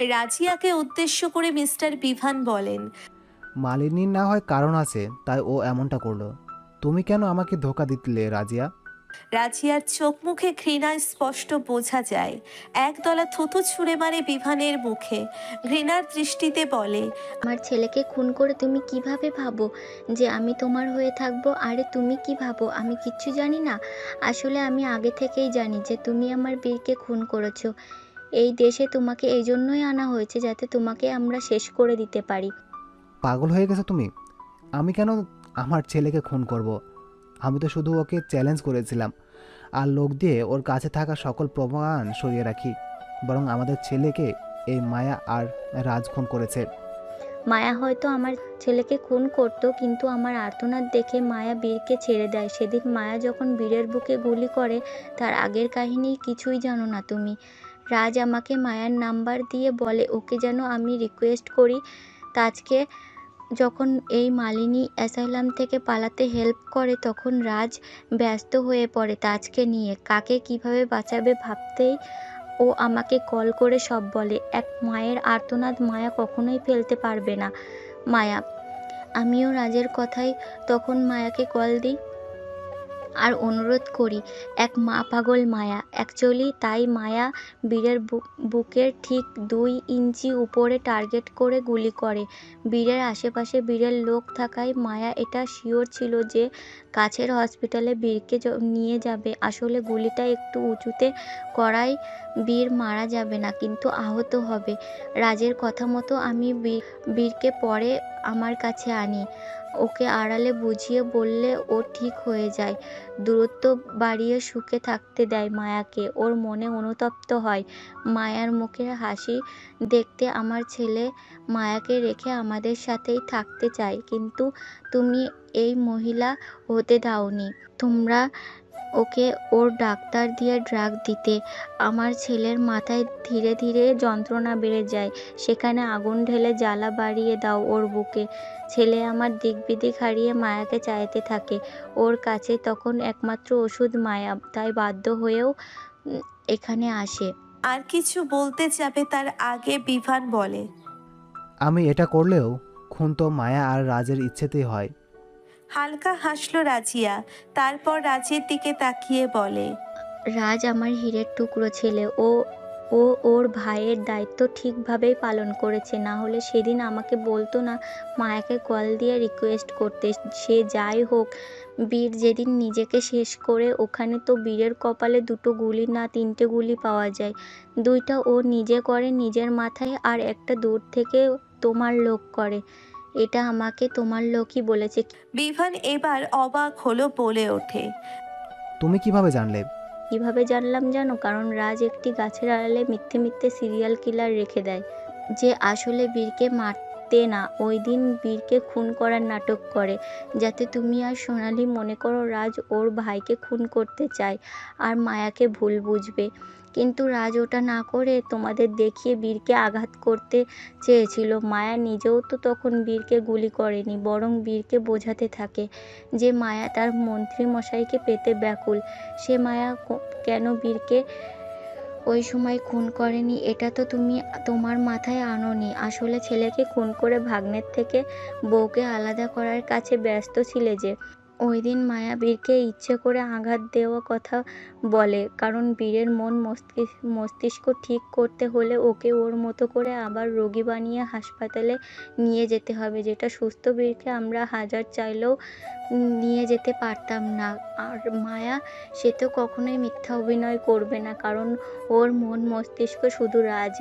রাজিয়াকে উদ্দেশ্য করে মিস্টার বিভান বলেন। মালিনীর না হয় কারণ আছে, তাই ও এমনটা করলো। তুমি কেন আমাকে ধোকা দিলে রাজিয়া? রাজিয়ার চোখ মুখে ঘৃণা স্পষ্ট বোঝা যায়। একদলা থুতু ছুঁড়ে মারে বিভানের মুখে, ঘৃণার দৃষ্টিতে বলে, আমার ছেলেকে খুন করে তুমি কিভাবে ভাবো যে আমি তোমার হয়ে থাকবো? আরে তুমি কি ভাবো আমি কিচ্ছু জানি না? আসলে আমি আগে থেকেই জানি যে তুমি আমার বীরকে খুন করেছো। এই দেশে তোমাকে এই জন্যই আনা হয়েছে যাতে তোমাকে আমরা শেষ করে দিতে পারি। পাগল হয়ে গেছো তুমি? আমি কেন আমার ছেলেকে খুন করব? আমি তো শুধু ওকে চ্যালেঞ্জ করেছিলাম, আর লোক দিয়ে ওর কাছে থাকা সকল প্রমাণ সরিয়ে রাখি। বরং আমাদের ছেলেকে এই মায়া আর রাজ খুন করেছে। মায়া হয়তো আমার ছেলেকে খুন করতো, কিন্তু আমার আর্তনাদ দেখে মায়া বীরকে ছেড়ে দেয়। সেদিন মায়া যখন বীরের বুকে গুলি করে, তার আগের কাহিনী কিছুই জানো না তুমি। রাজ আমাকে মায়ার নাম্বার দিয়ে বলে ওকে যেন আমি রিকোয়েস্ট করি তাজকে। যখন এই মালিনী অ্যাসাইলাম থেকে পালাতে হেল্প করে, তখন রাজ ব্যস্ত হয়ে পড়ে তাজকে নিয়ে। কাকে কিভাবে বাঁচাবে ভাবতেই ও আমাকে কল করে সব বলে। এক মায়ের আর্তনাদ মায়া কখনোই ফেলতে পারবে না। মায়া, আমিও রাজের কথাই তখন মায়াকে কল দিই আর অনুরোধ করি। এক মা পাগল মায়া অ্যাকচুয়ালি। তাই মায়া বীরের বুকের ঠিক 2 ইঞ্চি উপরে টার্গেট করে গুলি করে। বীরের আশেপাশে বীরের লোক থাকায় মায়া এটা শিওর ছিল যে কাছের হসপিটালে বীরকে নিয়ে যাবে। আসলে গুলিটা একটু উঁচুতে করায় বীর মারা যাবে না, কিন্তু আহত হবে। রাজের কথা মতো আমি বীরকে পরে আমার কাছে আনি। ওকে আড়ালে বুঝিয়ে বললে ও ঠিক হয়ে যায়। দূরত্ব বাড়িয়ে সুখে থাকতে দেয় মায়াকে। ওর মনে অনুতপ্ত হয়। মায়ার মুখের হাসি দেখতে আমার ছেলে মায়াকে রেখে আমাদের সাথেই থাকতে চায়, কিন্তু তুমি এই মহিলা হতে দাওনি। তোমরা ওকে ওর ডাক্তার দিয়ে ড্রাগ দিতে। আমার ছেলের মাথায় ধীরে ধীরে যন্ত্রণা বেড়ে যায়। সেখানে আগুন ঢেলে জ্বালা বাড়িয়ে দাও ওর বুকে। ছেলে আমার দিক বিদিক হারিয়ে মায়াকে চাইতে থাকে। ওর কাছে তখন একমাত্র ওষুধ মায়া, তাই বাধ্য হয়েও এখানে আসে। আর কিছু বলতে যাবে তার আগে বিভান বলে, আমি এটা করলেও খুন তো মায়া আর রাজের ইচ্ছেতেই হয়। হালকা হাসলো রাজিয়া। তারপর রাজের দিকে তাকিয়ে বলে, রাজ আমার হীরের টুকরো ছেলে। ও ও ওর ভাইয়ের দায়িত্ব ঠিকভাবেই পালন করেছে। না হলে সেদিন আমাকে বলতো না মায়াকে কল দিয়ে রিকোয়েস্ট করতে। সে যাই হোক, বীর যেদিন নিজেকে শেষ করে, ওখানে তো বীরের কপালে 2 গুলি না 3টে গুলি পাওয়া যায়। 2টা ও নিজে করে নিজের মাথায়, আর একটা দূর থেকে তোমার লোক করে। এটা আমাকে তোমার লোকই বলেছে। বিভান এবার অবাক হলো, বলে ওঠে, তুমি কিভাবে জানলে? কিভাবে জানলাম জানো? কারণ রাজ একটি গাছের আড়ালে মিথ্যে মিথ্যে সিরিয়াল কিলার রেখে দেয়, যে আসলে বীরকে মারতে না, ওই দিন বীরকে খুন করার নাটক করে, যাতে তুমি আর সোনালি মনে করো রাজ ওর ভাইকে খুন করতে চায় আর মায়াকে ভুল বুঝবে। কিন্তু রাজ ওটা না করে তোমাদের দেখিয়ে বীরকে আঘাত করতে চেয়েছিল। মায়া নিজেও তো তখন বীরকে গুলি করেনি, বরং বীরকে বোঝাতে থাকে যে মায়া তার মন্ত্রী মশাইকে পেতে ব্যাকুল। সে মায়া কেন বীরকে ওই সময় খুন করেনি এটা তো তুমি তোমার মাথায় আনোনি। আসলে ছেলেকে খুন করে ভাগ্নের থেকে বউকে আলাদা করার কাছে ব্যস্ত ছিলে যে। ওই দিন মায়া বীরকে ইচ্ছে করে আঘাত দেওয়া কথা বলে, কারণ বীরের মন মস্তিষ্ক ঠিক করতে হলে ওকে ওর মতো করে আবার রোগী বানিয়ে হাসপাতালে নিয়ে যেতে হবে, যেটা সুস্থ বীরকে আমরা হাজার চাইলেও নিয়ে যেতে পারতাম না। আর মায়া, সে তো কখনোই মিথ্যা অভিনয় করবে না, কারণ ওর মন মস্তিষ্ক শুধু রাজ।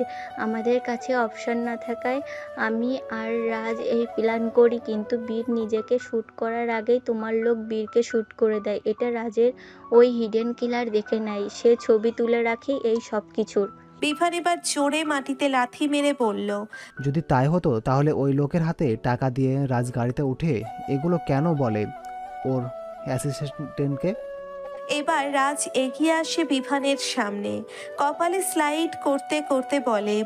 আমাদের কাছে অপশন না থাকায় আমি আর রাজ এই প্ল্যান করি, কিন্তু বীর নিজেকে শ্যুট করার আগেই তোমার লোক বীরকে শ্যুট করে দেয়। এটা রাজের ওই হিডেন কিলার দেখে নেয়। সে ছবি তুলে রাখে এই সব কিছুর। বিভান এবার জোরে মাটিতে লাথি মেরে বলল, যদি তাই হতো তাহলে ওই লোকের হাতে টাকা দিয়ে রাজ গাড়িতে উঠে এগুলো কেন বলে ওর অ্যাসিস্ট্যান্টকে? এবার রাজ এগিয়ে আসে বিভানের সামনে, কপালে স্লাইড করতে করতে বলে,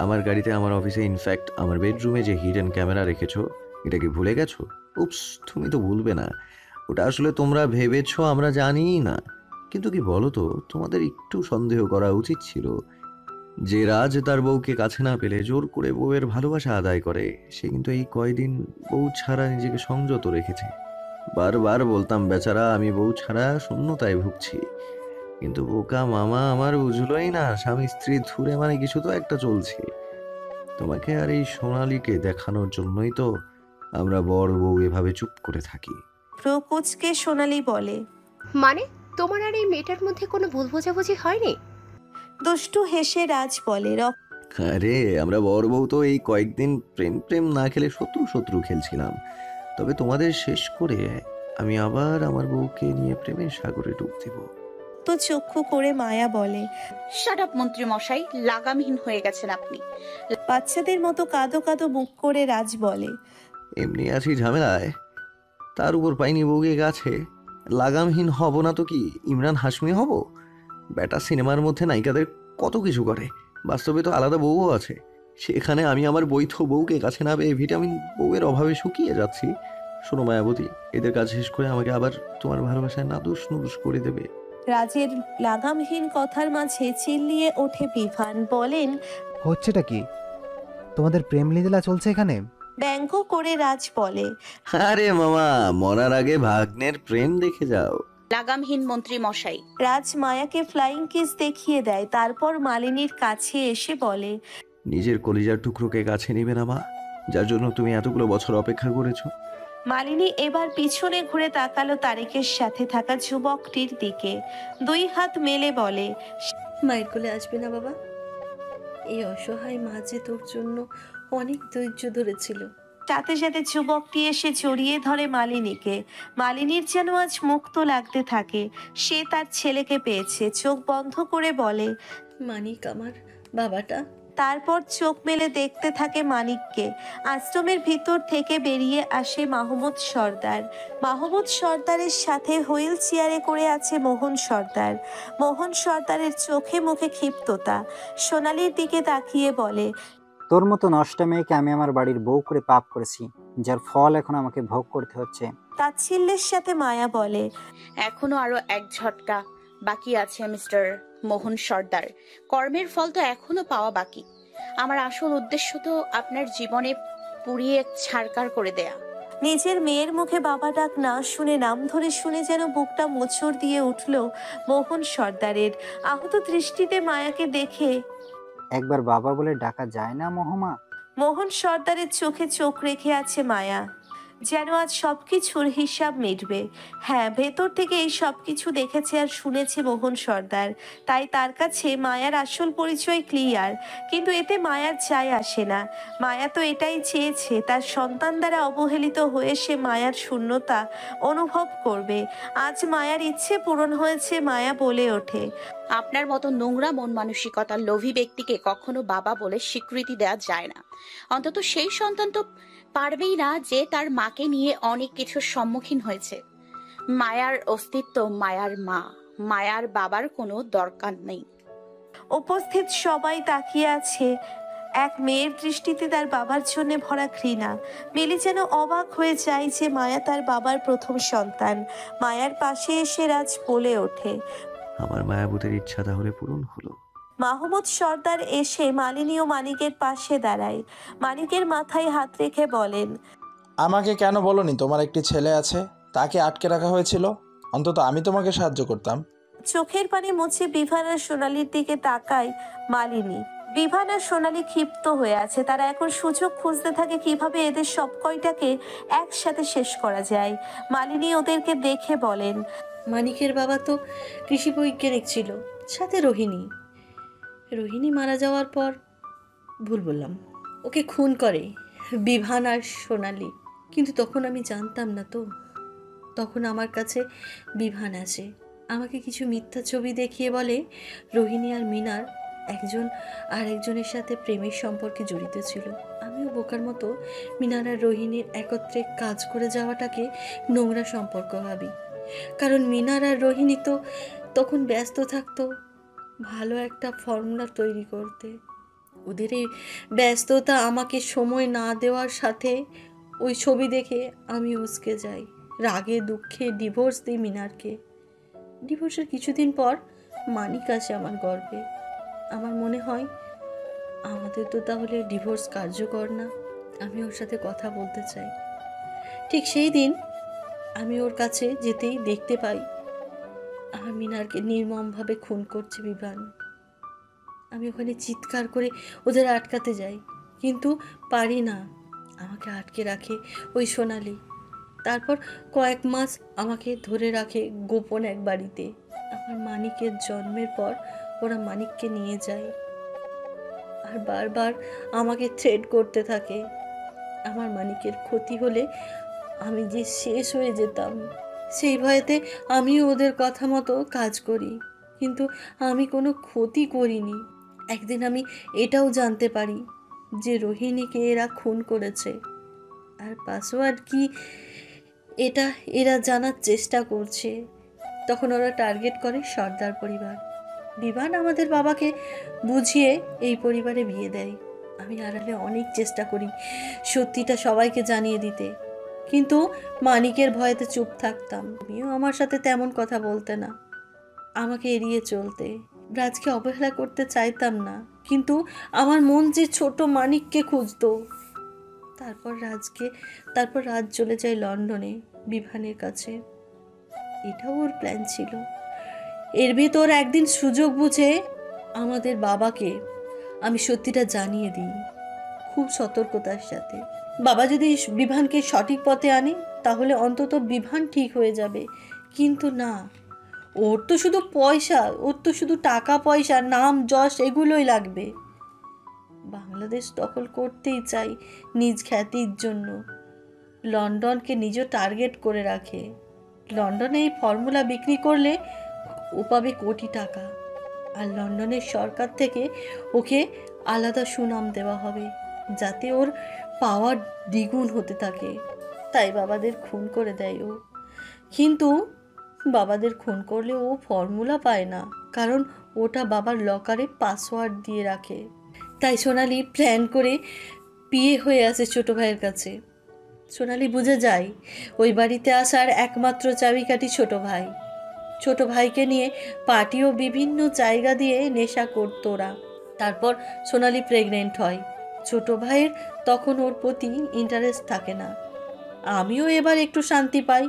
আমার গাড়িতে, আমার অফিসে, ইনফ্যাক্ট আমার বেডরুমে যে হিডেন ক্যামেরা রেখেছো, এটা কি ভুলে গেছো? উপস, তুমি তো ভুলবে না। ওটা আসলে তোমরা ভেবেছো আমরা জানিই না। কিন্তু কি বলো তো, তোমাদের একটু সন্দেহ করা উচিত ছিল। যে রাজ তার বউকে কাছে না পেলে জোর করে বউয়ের ভালোবাসা আদায় করে, সে কিন্তু এই কয়দিন বউ ছাড়া নিজেকে সংযত রেখেছে। বারবার বলতাম বেচারা আমি বউ ছাড়া শূন্যতায় ভুগছি, কিন্তু বোকা মামা আমার বুঝলোই না। স্বামী স্ত্রী ধুরে মানে কিছু তো একটা চলছে। তোমাকে আর এই সোনালীকে দেখানোর জন্যই তো আমরা বর বউ এভাবে চুপ করে থাকি। প্রকোচকে সোনালি বলে। মানে তোমার আর এই মেয়েটার মধ্যে কোনো ভুল বোঝাবুঝি হয়নি? দুষ্টু হেসে রাজ বলে। আরে আমরা বর বউ তো এই কয়েকদিন প্রেম প্রেম না খেলে শত্রু শত্রু খেলছিলাম, তবে তোমাদের শেষ করে আমি আবার আমার বউকে নিয়ে প্রেমের সাগরে ডুব দেব। তো চক্ষু করে মায়া বলে। শাট আপ মন্ত্রী মশাই, লাগামহীন হয়ে গেছেন আপনি। বাচ্চাদের মতো কাঁদো কাঁদো মুখ করে রাজ বলে। এমনি আছি ঝামেলায়, তার উপর পাইনি বউকে গাছে। লাগামহীন হব না তো কি ইমরান হাশমি হব? বেটা সিনেমার মধ্যে নায়িকাদের কত কিছু করে, বাস্তবে তো আলাদা বউও আছে। সেখানে আমি আমার বৈধ বউকে কাছে না পেয়ে ভিটামিন বউয়ের অভাবে শুকিয়ে যাচ্ছি। শোনো মায়াবতী, এদের কাজ শেষ করে আমাকে আবার তোমার ভালোবাসায় নাদুস নুদুস করে দেবে। রাজের লাগামহীন কথার মাঝে চিল্লিয়ে ওঠে বিভান। বলেন। হচ্ছেটা কি? তোমাদের প্রেম লীলা চলছে এখানে? ব্যঙ্গ করে রাজ বলে। আরে মামা, মরার আগে ভাগ্নের প্রেম দেখে যাও। লাগামহীন মন্ত্রী মশাই। রাজ মায়াকে ফ্লাইং কিস দেখিয়ে দেয়, তারপর মালিনীর কাছে এসে বলে। নিজের কলিজার টুকরোকে কাছে নিবে না মা, যার জন্য তুমি এতগুলো বছর অপেক্ষা করেছো। মালিনী এবার পিছনে ঘুরে তাকালো তারেকের সাথে থাকা যুবকটির দিকে, দুই হাত মেলে বলে। মায়ের কোলে আসবে না বাবা? এই অসহায় মা যে তোর জন্য অনেক ধৈর্য ধরেছিল। সাথে সাথে যুবকটি এসে জড়িয়ে ধরে মালিনীকে। মালিনীর যেন আজ মুক্ত লাগতে থাকে, সে তার ছেলেকে পেয়েছে। চোখ বন্ধ করে বলে। মানিক আমার বাবাটা। তারপর চোখ মেলে দেখতে থাকে মানিককে। আশ্রমের ভিতর থেকে বেরিয়ে আসে মাহমুদ সর্দার। মাহমুদ সর্দারের সাথে হুইল চেয়ারে করে আছে মোহন সর্দার। মোহন সর্দারের চোখে মুখে ক্ষিপ্ততা। সোনালির দিকে তাকিয়ে বলে। তোর মতো নষ্টা মেয়েকে আমি আমার বাড়ির বউ করে পাপ করেছি, যার ফল এখন আমাকে ভোগ করতে হচ্ছে। তাচ্ছিল্যের সাথে মায়া বলে। এখনো আরো এক ঝটকা বাকি আছে মিস্টার মোহন সর্দার। কর্মের ফল তো এখনো পাওয়া বাকি। আমার আসল উদ্দেশ্য তো আপনার জীবনে পুড়িয়ে ছারকার করে দেয়া। নিজের মেয়ের মুখে বাবা ডাক না শুনে নাম ধরে শুনে যেন বুকটা মোচড় দিয়ে উঠল মোহন সর্দারের। আহত দৃষ্টিতে মায়াকে দেখে। একবার বাবা বলে ডাকা যায় না মহমা? মোহন সর্দারের চোখে চোখ রেখে আছে মায়া, যেন আজ সবকিছুর হিসাব মিটবে। হ্যাঁ, ভেতর থেকে এই সবকিছু দেখেছে আর শুনেছে মোহন সর্দার, তাই তার কাছে মায়ার আসল পরিচয় ক্লিয়ার। কিন্তু এতে মায়ার যায় আসে না। মায়া তো এটাই চেয়েছে, তার সন্তান দ্বারা অবহেলিত হয়ে সে মায়ার শূন্যতা অনুভব করবে। আজ মায়ার ইচ্ছে পূরণ হয়েছে। মায়া বলে ওঠে। আপনার মতো নোংরা মন মানসিকতার লোভী ব্যক্তিকে কখনো বাবা বলে স্বীকৃতি দেওয়া যায় না। অন্তত সেই সন্তান তো পারবেই না যে তার মাকে নিয়ে অনেক কিছুর সম্মুখীন হয়েছে। মায়ার অস্তিত্ব মায়ার মা, মায়ার বাবার কোনো দরকার নেই। উপস্থিত সবাই তাকিয়ে আছে এক মেয়ের দৃষ্টিতে তার বাবার জন্য ভরা ঘৃণা। মিলি যেন অবাক হয়ে যায় যে মায়া তার বাবার প্রথম সন্তান। মায়ার পাশে এসে রাজ বলে ওঠে। আমার মায়াবতীর ইচ্ছা তাহলে পূরণ হলো। মাহমুদ সর্দার এসে মালিনী ও মানিকের পাশে দাঁড়ায়। মানিকের মাথায় হাত রেখে বলেন। আমাকে কেন বলনি তোমার একটি ছেলে আছে, তাকে আটকে রাখা হয়েছিল? অন্তত আমি তোমাকে সাহায্য করতাম। চোখের পানি মুছে বিভান আর সোনালির দিকে তাকায় মালিনী। বিভান আর সোনালি ক্ষিপ্ত হয়ে আছে। তারা এখন সুযোগ খুঁজতে থাকে কিভাবে এদের সব কয়টাকে একসাথে শেষ করা যায়। মালিনী ওদেরকে দেখে বলেন। মানিকের বাবা তো কৃষি বৈজ্ঞানিক ছিল, সাথে রোহিণী। রোহিণী মারা যাওয়ার পর ভুল বললাম, ওকে খুন করে বিভান আর সোনালি। কিন্তু তখন আমি জানতাম না তো। তখন আমার কাছে বিভান আসে, আমাকে কিছু মিথ্যা ছবি দেখিয়ে বলে রোহিণী আর মিনার একজন আর একজনের সাথে প্রেমের সম্পর্কে জড়িত ছিল। আমিও বোকার মতো মিনার আর রোহিণীর একত্রে কাজ করে যাওয়াটাকে নোংরা সম্পর্ক ভাবি। কারণ মিনার আর রোহিণী তো তখন ব্যস্ত থাকতো ভালো একটা ফর্মুলা তৈরি করতে। ওদের এই ব্যস্ততা আমাকে সময় না দেওয়ার সাথে ওই ছবি দেখে আমি উস্কে যাই। রাগে দুঃখে ডিভোর্স দিই মিনারকে। ডিভোর্সের কিছুদিন পর মানিক আসে আমার গর্ভে। আমার মনে হয় আমাদের তো তাহলে ডিভোর্স কার্যকর না। আমি ওর সাথে কথা বলতে চাই। ঠিক সেই দিন আমি ওর কাছে যেতেই দেখতে পাই আমার মিনারকে নির্মমভাবে খুন করছে বিভান। আমি ওখানে চিৎকার করে ওদের আটকাতে যাই, কিন্তু পারি না। আমাকে আটকে রাখে ওই সোনালি। তারপর কয়েক মাস আমাকে ধরে রাখে গোপন এক বাড়িতে। আমার মানিকের জন্মের পর ওরা মানিককে নিয়ে যায় আর বারবার আমাকে থ্রেট করতে থাকে। আমার মানিকের ক্ষতি হলে আমি যে শেষ হয়ে যেতাম, সেই ভয়েতে আমিও ওদের কথা মতো কাজ করি, কিন্তু আমি কোনো ক্ষতি করিনি। একদিন আমি এটাও জানতে পারি যে রোহিণীকে এরা খুন করেছে, আর পাসওয়ার্ড কি এটা এরা জানার চেষ্টা করছে। তখন ওরা টার্গেট করে সর্দার পরিবার। বিভান আমাদের বাবাকে বুঝিয়ে এই পরিবারে বিয়ে দেয়। আমি আড়ালে অনেক চেষ্টা করি সত্যিটা সবাইকে জানিয়ে দিতে, কিন্তু মানিকের ভয়েতে চুপ থাকতাম। আমিও আমার সাথে তেমন কথা বলতে না, আমাকে এড়িয়ে চলতে। রাজকে অবহেলা করতে চাইতাম না, কিন্তু আমার মন যে ছোট মানিককে খুঁজতো। তারপর রাজ চলে যায় লন্ডনে বিভানের কাছে। এটাও ওর প্ল্যান ছিল। এর ভিতর একদিন সুযোগ বুঝে আমাদের বাবাকে আমি সত্যিটা জানিয়ে দিই, খুব সতর্কতার সাথে। বাবা যদি বিভানকে সঠিক পথে আনে তাহলে অন্তত বিভান ঠিক হয়ে যাবে, কিন্তু না, ওর তো শুধু পয়সা, ওর তো শুধু টাকা পয়সা, নাম যশ এগুলোই লাগবে। বাংলাদেশ দখল করতেই চাই নিজ খ্যাতির জন্য। লন্ডনকে নিজে টার্গেট করে রাখে। লন্ডনে এই ফর্মুলা বিক্রি করলে ও পাবে কোটি টাকা, আর লন্ডনের সরকার থেকে ওকে আলাদা সুনাম দেওয়া হবে যাতে ওর পাওয়ার দ্বিগুণ হতে থাকে। তাই বাবাদের খুন করে দেয় ও। কিন্তু বাবাদের খুন করলে ও ফর্মুলা পায় না, কারণ ওটা বাবার লকারে পাসওয়ার্ড দিয়ে রাখে। তাই সোনালি প্ল্যান করে বিয়ে হয়ে আসে ছোট ভাইয়ের কাছে। সোনালি বুঝে যায় ওই বাড়িতে আসার একমাত্র চাবিকাঠি ছোট ভাই। ছোট ভাইকে নিয়ে পার্টি ও বিভিন্ন জায়গা দিয়ে নেশা করতো ওরা। তারপর সোনালি প্রেগনেন্ট হয়। ছোট ভাইয়ের তখন ওর প্রতি ইন্টারেস্ট থাকে না। আমিও এবার একটু শান্তি পাই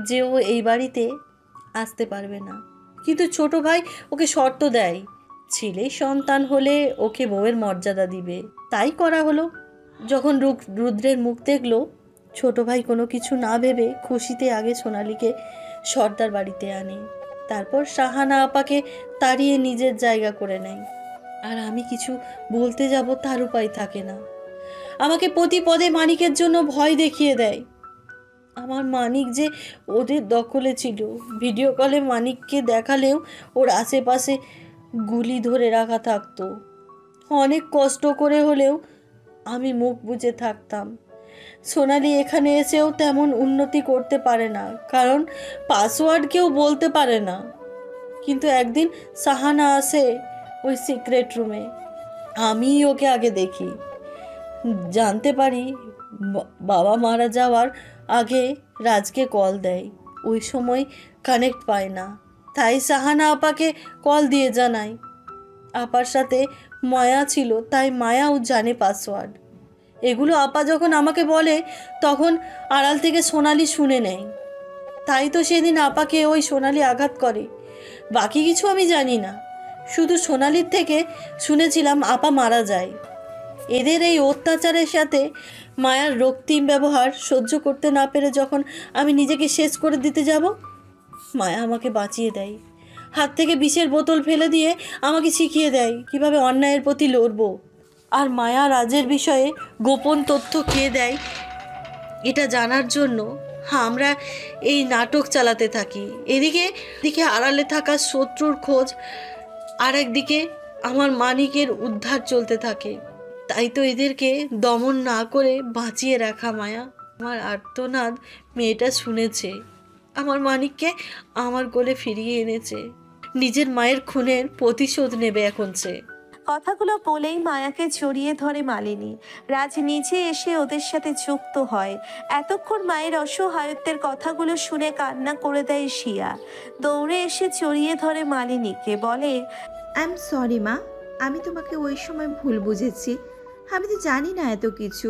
যে ও এই বাড়িতে আসতে পারবে না, কিন্তু ছোট ভাই ওকে শর্ত দেয়, ছেলে সন্তান হলে ওকে বউয়ের মর্যাদা দিবে। তাই করা হলো। যখন রুদ্রের মুখ দেখলো, ছোট ভাই কোনো কিছু না ভেবে খুশিতে আগে সোনালীকে সর্দার বাড়িতে আনে, তারপর সাহানা আপাকে তাড়িয়ে নিজের জায়গা করে নেয়। আর আমি কিছু বলতে যাব তার উপায় থাকে না। আমাকে প্রতি পদে মানিকের জন্য ভয় দেখিয়ে দেয়। আমার মানিক যে ওদের দখলে ছিল, ভিডিও কলে মানিককে দেখালেও ওর আশেপাশে গুলি ধরে রাখা থাকতো। অনেক কষ্ট করে হলেও আমি মুখ বুজে থাকতাম। সোনালি এখানে এসেও তেমন উন্নতি করতে পারে না, কারণ পাসওয়ার্ড কেউ বলতে পারে না। কিন্তু একদিন সাহানা আসে ওই সিক্রেট রুমে। আমি ওকে আগে দেখি, জানতে পারি বাবা মারা যাওয়ার আগে রাজকে কল দেয়। ওই সময় কানেক্ট পায় না, তাই সাহানা আপাকে কল দিয়ে জানায়। আপার সাথে মায়া ছিল, তাই মায়াও জানে পাসওয়ার্ড। এগুলো আপা যখন আমাকে বলে তখন আড়াল থেকে সোনালি শুনে নেয়। তাই তো সেদিন আপাকে ওই সোনালি আঘাত করে। বাকি কিছু আমি জানি না, শুধু সোনালির থেকে শুনেছিলাম আপা মারা যায়। এদের এই অত্যাচারের সাথে মায়ার রক্তিম ব্যবহার সহ্য করতে না পেরে যখন আমি নিজেকে শেষ করে দিতে যাব, মায়া আমাকে বাঁচিয়ে দেয়। হাত থেকে বিষের বোতল ফেলে দিয়ে আমাকে শিখিয়ে দেয় কিভাবে অন্যায়ের প্রতি লড়ব। আর মায়া রাজের বিষয়ে গোপন তথ্য কে দেয় এটা জানার জন্য আমরা এই নাটক চালাতে থাকি। এদিকে আড়ালে থাকা শত্রুর খোঁজ, আর একদিকে আমার মানিকের উদ্ধার চলতে থাকে। তাই তো এদেরকে দমন না করে বাঁচিয়ে রাখা মায়া। আমার আর্তনাদ মেয়েটা শুনেছে, আমার মানিককে আমার কোলে ফিরিয়ে এনেছে। নিজের মায়ের খুনের প্রতিশোধ নেবে এখন সে। কথাগুলো বলেই মায়াকে জড়িয়ে ধরে মালিনী। রাজ নিজে এসে ওদের সাথে যুক্ত হয়। এতক্ষণ মায়ের অসহায়ত্বের কথাগুলো শুনে কান্না করে দেয় শিয়া। দৌড়ে এসে জড়িয়ে ধরে মালিনীকে, বলে, আই এম সরি মা, আমি তোমাকে ওই সময় ভুল বুঝেছি। আমি তো জানি না এত কিছু।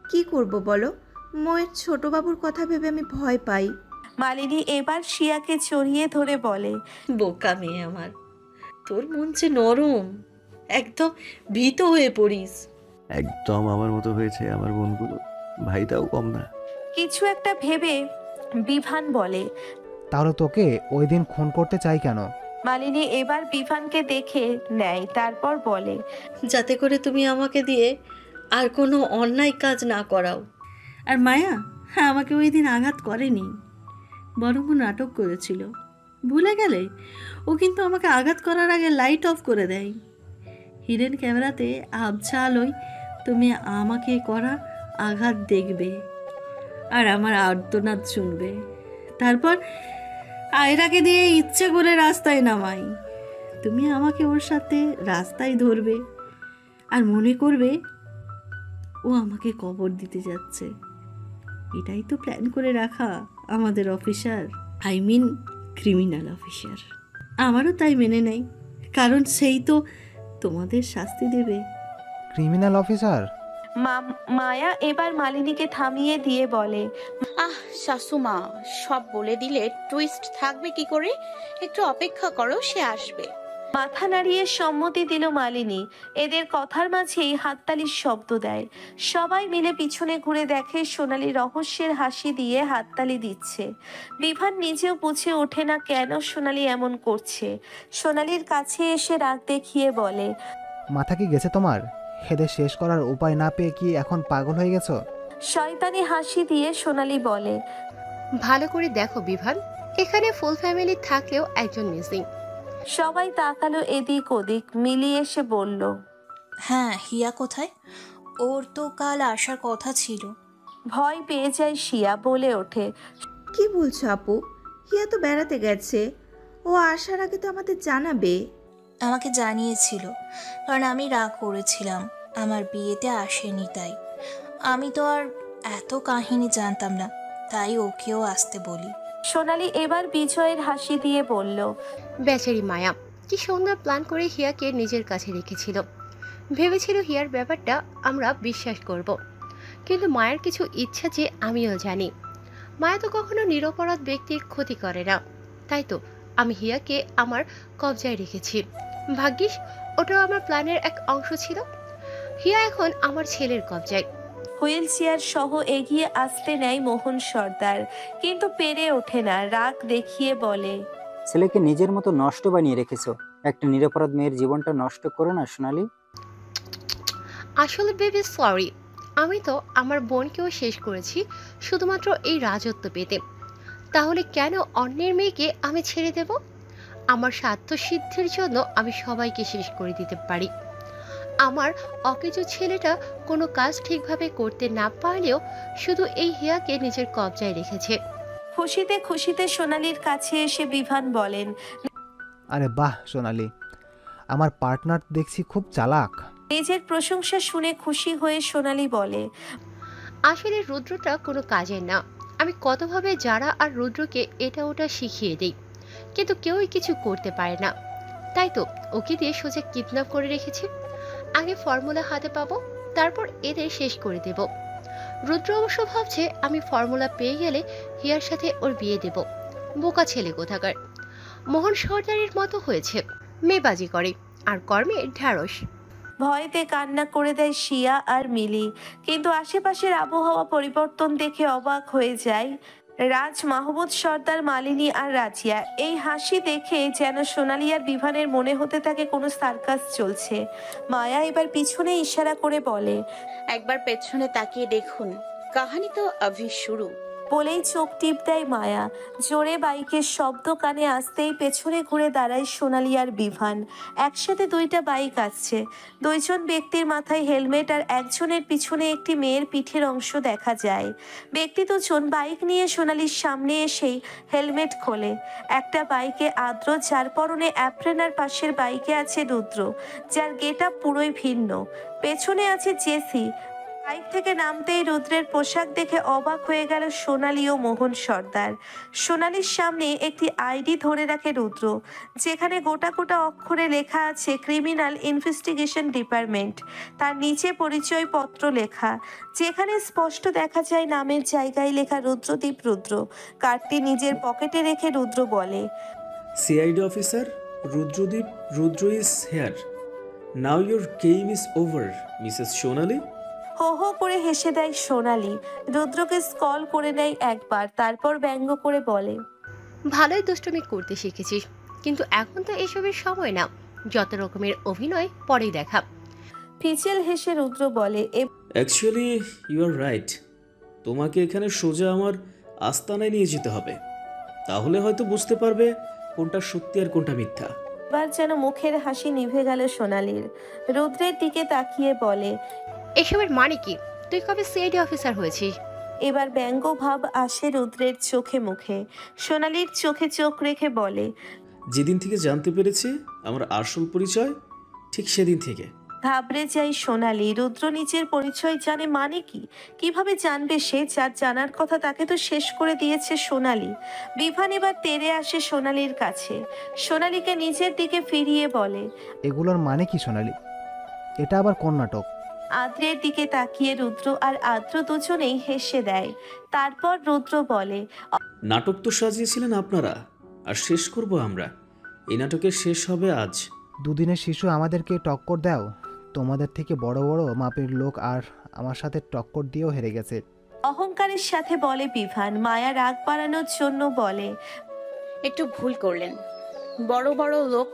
কি করব বলো? ময়ের ছোট বাবুর কথা ভেবে আমি ভয় পাই। মালিনী এবার শিয়াকে চড়িয়ে ধরে বলে, বোকা মেয়ে আমার, তোর মন যে নরম, একদম ভীত হয়ে পড়িস। একদম আমার মতো হয়েছে আমার বোনগুলো, ভাইটাও কম না। কিছু একটা ভেবে বিভান বলে। তাহলে তোকে ওই দিন খুন করতে চাই কেন? মালিনী এবার বিভানকে দেখে নেয়, তারপর বলে, যাতে করে তুমি আমাকে দিয়ে আর কোনো অন্যায় কাজ না করাও। আর মায়া আমাকে ওই দিন আঘাত করেনি, বরং ও নাটক করেছিল। ভুলে গেলে? ও কিন্তু আমাকে আঘাত করার আগে লাইট অফ করে দেয়। হিডেন ক্যামেরাতে আবছা আলোয় তুমি আমাকে করা আঘাত দেখবে আর আমার আর্তনাদ শুনবে। তারপর আয়রাকে দিয়ে ইচ্ছে করে রাস্তায় নামাই। তুমি আমাকে ওর সাথে রাস্তায় ধরবে আর মনে করবে ও আমাকে কবর দিতে যাচ্ছে। এটাই তো প্ল্যান করে রাখা আমাদের officer, I mean criminal officer. আমারও তাই মেনে নেই, কারণ সেই তো তোমাদের শাস্তি দেবে। Criminal officer? মায়া এবার মালিনীকে থামিয়ে দিয়ে বলে, শাশুমা, সব বলে দিলে টুইস্ট থাকবে কি করে? একটু অপেক্ষা করো, সে আসবে। মাথা নাড়িয়ে সম্মতি দিল মালিনী। এদের কথার মাঝেই হাততালির শব্দ দেয়। সবাই মিলে পিছনে ঘুরে দেখে সোনালি রহস্যের হাসি দিয়ে হাততালি দিচ্ছে। বিভান নিজেও বুঝে ওঠে না কেন সোনালি এমন করছে। সোনালির কাছে এসে রাগ দেখিয়ে বলে, মাথা কি গেছে তোমার? এদের শেষ করার উপায় না পেয়ে কি এখন পাগল হয়ে গেছো? শয়তানি হাসি দিয়ে সোনালি বলে, ভালো করে দেখো বিভান, এখানে ফুল ফ্যামিলি থাকলেও একজন মিসিং। সবাই তাকালো এদিক ওদিক, মিলি এসে বলল, হ্যাঁ, হিয়া কোথায়? ওর তো কাল আসার কথা ছিল। ভয় পেয়ে যায় শিয়া, বলে ওঠে, কি বলছো আপু? হিয়া তো বেড়াতে গেছে। ও আসার আগে তো আমাদের জানাবে। আমাকে জানিয়েছিল, কারণ আমি রাগ করেছিলাম আমার বিয়েতে আসেনি তাই। আমি তো আর এত কাহিনী জানতাম না, তাই ওকেও আসতে বলি। সোনালি এবার বিজয়ের হাসি দিয়ে বলল, বেচারি মায়া কি সুন্দর প্ল্যান করে হিয়াকে নিজের কাছে রেখেছিল। ভেবেছিল হিয়ার ব্যাপারটা আমরা বিশ্বাস করব, কিন্তু মায়ের কিছু ইচ্ছা যে আমিও জানি। মায়া তো কখনো নিরপরাধ ব্যক্তির ক্ষতি করে না, তাই তো আমি হিয়াকে আমার কবজায় রেখেছি। ভাগ্যিস ওটাও আমার প্ল্যানের এক অংশ ছিল। হিয়া এখন আমার ছেলের কবজায়। হুইল চেয়ার সহ এগিয়ে আসতে নেয় মোহন সর্দার, কিন্তু পেরে ওঠে না। রাগ দেখিয়ে বলে, ছেলেকে নিজের মতো নষ্ট বানিয়ে রেখেছো। একটা নিরপরাধ মেয়ের জীবনটা নষ্ট করো না সোনালি। আসলে বেবি সরি, আমি তো আমার বোনকেও শেষ করেছি শুধুমাত্র এই রাজত্ব পেতে। তাহলে কেন অন্যের মেয়েকে আমি ছেড়ে দেব? আমার স্বার্থ সিদ্ধির জন্য আমি সবাইকে শেষ করে দিতে পারি। আমার অকেজো ছেলেটা কোনো কাজ ঠিকভাবে করতে না পারলেও শুধু এই হিয়াকে নিজের কবজায় রেখেছে। খুশিতে খুশিতে সোনালির কাছে এসে বিভান বলেন, আরে বাহ সোনালি, আমার পার্টনার দেখছি খুব চালাক। নিজের প্রশংসা শুনে খুশি হয়ে সোনালি বলে, আসলে রুদ্রটা কোনো কাজের না। আমি কতভাবে যারা আর রুদ্রকে এটা ওটা শিখিয়ে দিই, কিন্তু কেউই কিছু করতে পারে না। তাই তো ওকে দিয়ে সোজা কিডন্যাপ করে রেখেছি। আগে ফর্মুলা হাতে পাবো, তারপর এদের শেষ করে দেব। রুদ্র অবশ্য ভাবছে আমি ফর্মুলা পেয়ে গেলে হিয়ার সাথে ওর বিয়ে দেব। বোকা ছেলে কোথাকার। মোহন সর্দারের মতো হয়েছে, মেয়েবাজি করে আর কর্মে ঢ্যাঁড়স। ভয়েতে কান্না করে দেয় শিয়া আর মিলি। কিন্তু আশেপাশের আবহাওয়া পরিবর্তন দেখে অবাক হয়ে যায় রাজ, মাহমুদ সর্দার, মালিনী আর রাজিয়া। এই হাসি দেখে যেন সোনালি আর বিভানের মনে হতে থাকে কোনো সার্কাস চলছে। মায়া এবার পিছনে ইশারা করে বলে, একবার পেছনে তাকিয়ে দেখুন, কাহিনী তো অভি শুরু। বলেই চোখ টিপ দেয় মায়া। জোরে বাইকের শব্দ কানে আসতেই পেছনে ঘুরে দাঁড়ায় সোনালি আর বিভান। একসাথে দুইটা বাইক আসছে। দুইজন ব্যক্তির মাথায় হেলমেট আর একজনের পিছনে একটি মেয়ের পিঠের অংশ দেখা যায়। ব্যক্তি দুজন বাইক নিয়ে সোনালির সামনে এসেই হেলমেট খোলে। একটা বাইকে আদ্র, যার পরনে অ্যাপ্রেন, আর পাশের বাইকে আছে রুদ্র, যার গেট আপ পুরোই ভিন্ন। পেছনে আছে জেসি, বাইক থেকে নামতেই রুদ্রের পোশাক দেখে অবাক হয়ে গেল সোনালি ও মোহন সর্দার। সোনালির সামনে একটি আইডি ধরে রাখে রুদ্র, যেখানে গোটা গোটা অক্ষরে লেখা আছে ক্রিমিনাল ইনভেস্টিগেশন ডিপার্টমেন্ট। তার নিচে পরিচয়পত্র লেখা, যেখানে স্পষ্ট দেখা যায় নামের জায়গায় লেখা রুদ্রদীপ রুদ্র। কার্ডটি নিজের পকেটে রেখে রুদ্র বলে, CID officer Rudrodeep Rudro is here. Now your game is over, Mrs. Sonali. হো হো করে হেসে দেয় সোনালি। রুদ্রকে স্কল করে নেয় একবার, তারপর ব্যঙ্গ করে বলে, ভালোই দুষ্টুমি করতে শিখেছিস, কিন্তু এখন তো এসবের সময় না। যত রকমের অভিনয় পরেই দেখা। ফিচেল হেসে রুদ্র বলে, Actually, you are right. তোমাকে এখানে সোজা আমার আস্তানায় নিয়ে যেতে হবে, তাহলে হয়তো বুঝতে পারবে কোনটা সত্যি আর কোনটা মিথ্যা। এবার যেন মুখের হাসি নিভে গেল সোনালির। রুদ্রের দিকে তাকিয়ে বলে, এসবের মানে কি? তুই কবে CID অফিসার হয়েছিস? এবার ব্যঙ্গ ভাব আসে রুদ্রের চোখে মুখে। সোনালির চোখে চোখ রেখে বলে, যেদিন থেকে জানতে পেরেছি আমার আসল পরিচয়, ঠিক সেদিন থেকে। ঘাবড়ে যায় সোনালি। রুদ্র নিজের পরিচয় জানে মানে কি? কিভাবে জানবে সে? যার জানার কথা তাকে তো শেষ করে দিয়েছে সোনালি। বিভান এবার তেড়ে আসে সোনালির কাছে। সোনালিকে নিজের দিকে ফিরিয়ে বলে, এগুলোর মানে কি সোনালি? এটা আবার কোন নাটক? আদ্রের দিকে তাকিয়ে রুদ্র আর আদ্র দুজনেই হেসে দেয়। তারপর রুদ্র বলে, নাটক তো সাজিয়েছিলেন আপনারা, আর শেষ করব আমরা। এই নাটকের শেষ হবে আজ। দুদিনের শিশু আমাদেরকে টক্কর দাও। তোমাদের থেকে বড় বড় মাপের লোক আর আমার সাথে টক্কর দিয়েও হেরে গেছে। অহংকারের সাথে বলে বিভান। মায়া রাগ বাড়ানোর জন্য বলে, একটু ভুল করলেন। বড় বড় লোক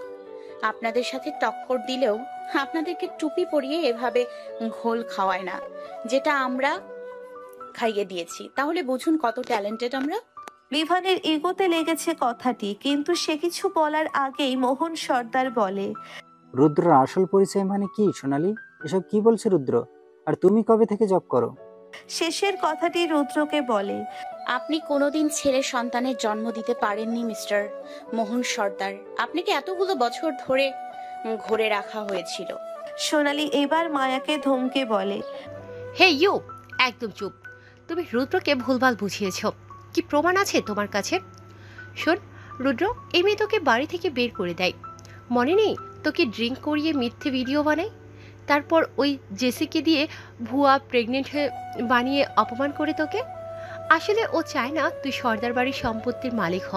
আপনাদের সাথে টক্কর দিলেও আপনাদেরকে টুপি পরিয়ে এভাবে ঘোল খাওয়ায় না, যেটা আমরা খাইয়ে দিয়েছি। তাহলে বুঝুন কত ট্যালেন্টেড আমরা। বিভানের ইগোতে লেগেছে কথাটি, কিন্তু সে কিছু বলার আগেই মোহন সর্দার বলে, রুদ্রর আসল পরিচয় মানে কি সোনালি? এসব কি বলছে রুদ্র? আর তুমি কবে থেকে জব করো? শেষের কথাটি রুদ্রকে বলে, আপনি কোনোদিন ছেলে সন্তানের জন্ম দিতে পারেননি মিস্টার মোহন সর্দার। আপনাকে এতগুলো বছর ধরে ঘরে রাখা হয়েছিল। সোনালি এবার মায়াকে ধমকে বলে, হে ইউ, একদম চুপ। তুমি রুদ্রকে ভুলভাল বুঝিয়েছ। কি প্রমাণ আছে তোমার কাছে? শোন রুদ্র, এই মেয়ে তোকে বাড়ি থেকে বের করে দেয়। মনে নেই তোকে ড্রিঙ্ক করিয়ে মিথ্যে ভিডিও বানায়, তারপর ওই জেসিকে দিয়ে ভুয়া প্রেগনেন্ট হয়ে বানিয়ে অপমান করে তোকে। আসলে ও চায় না তুই সর্দার বাড়ির সম্পত্তির মালিক হ।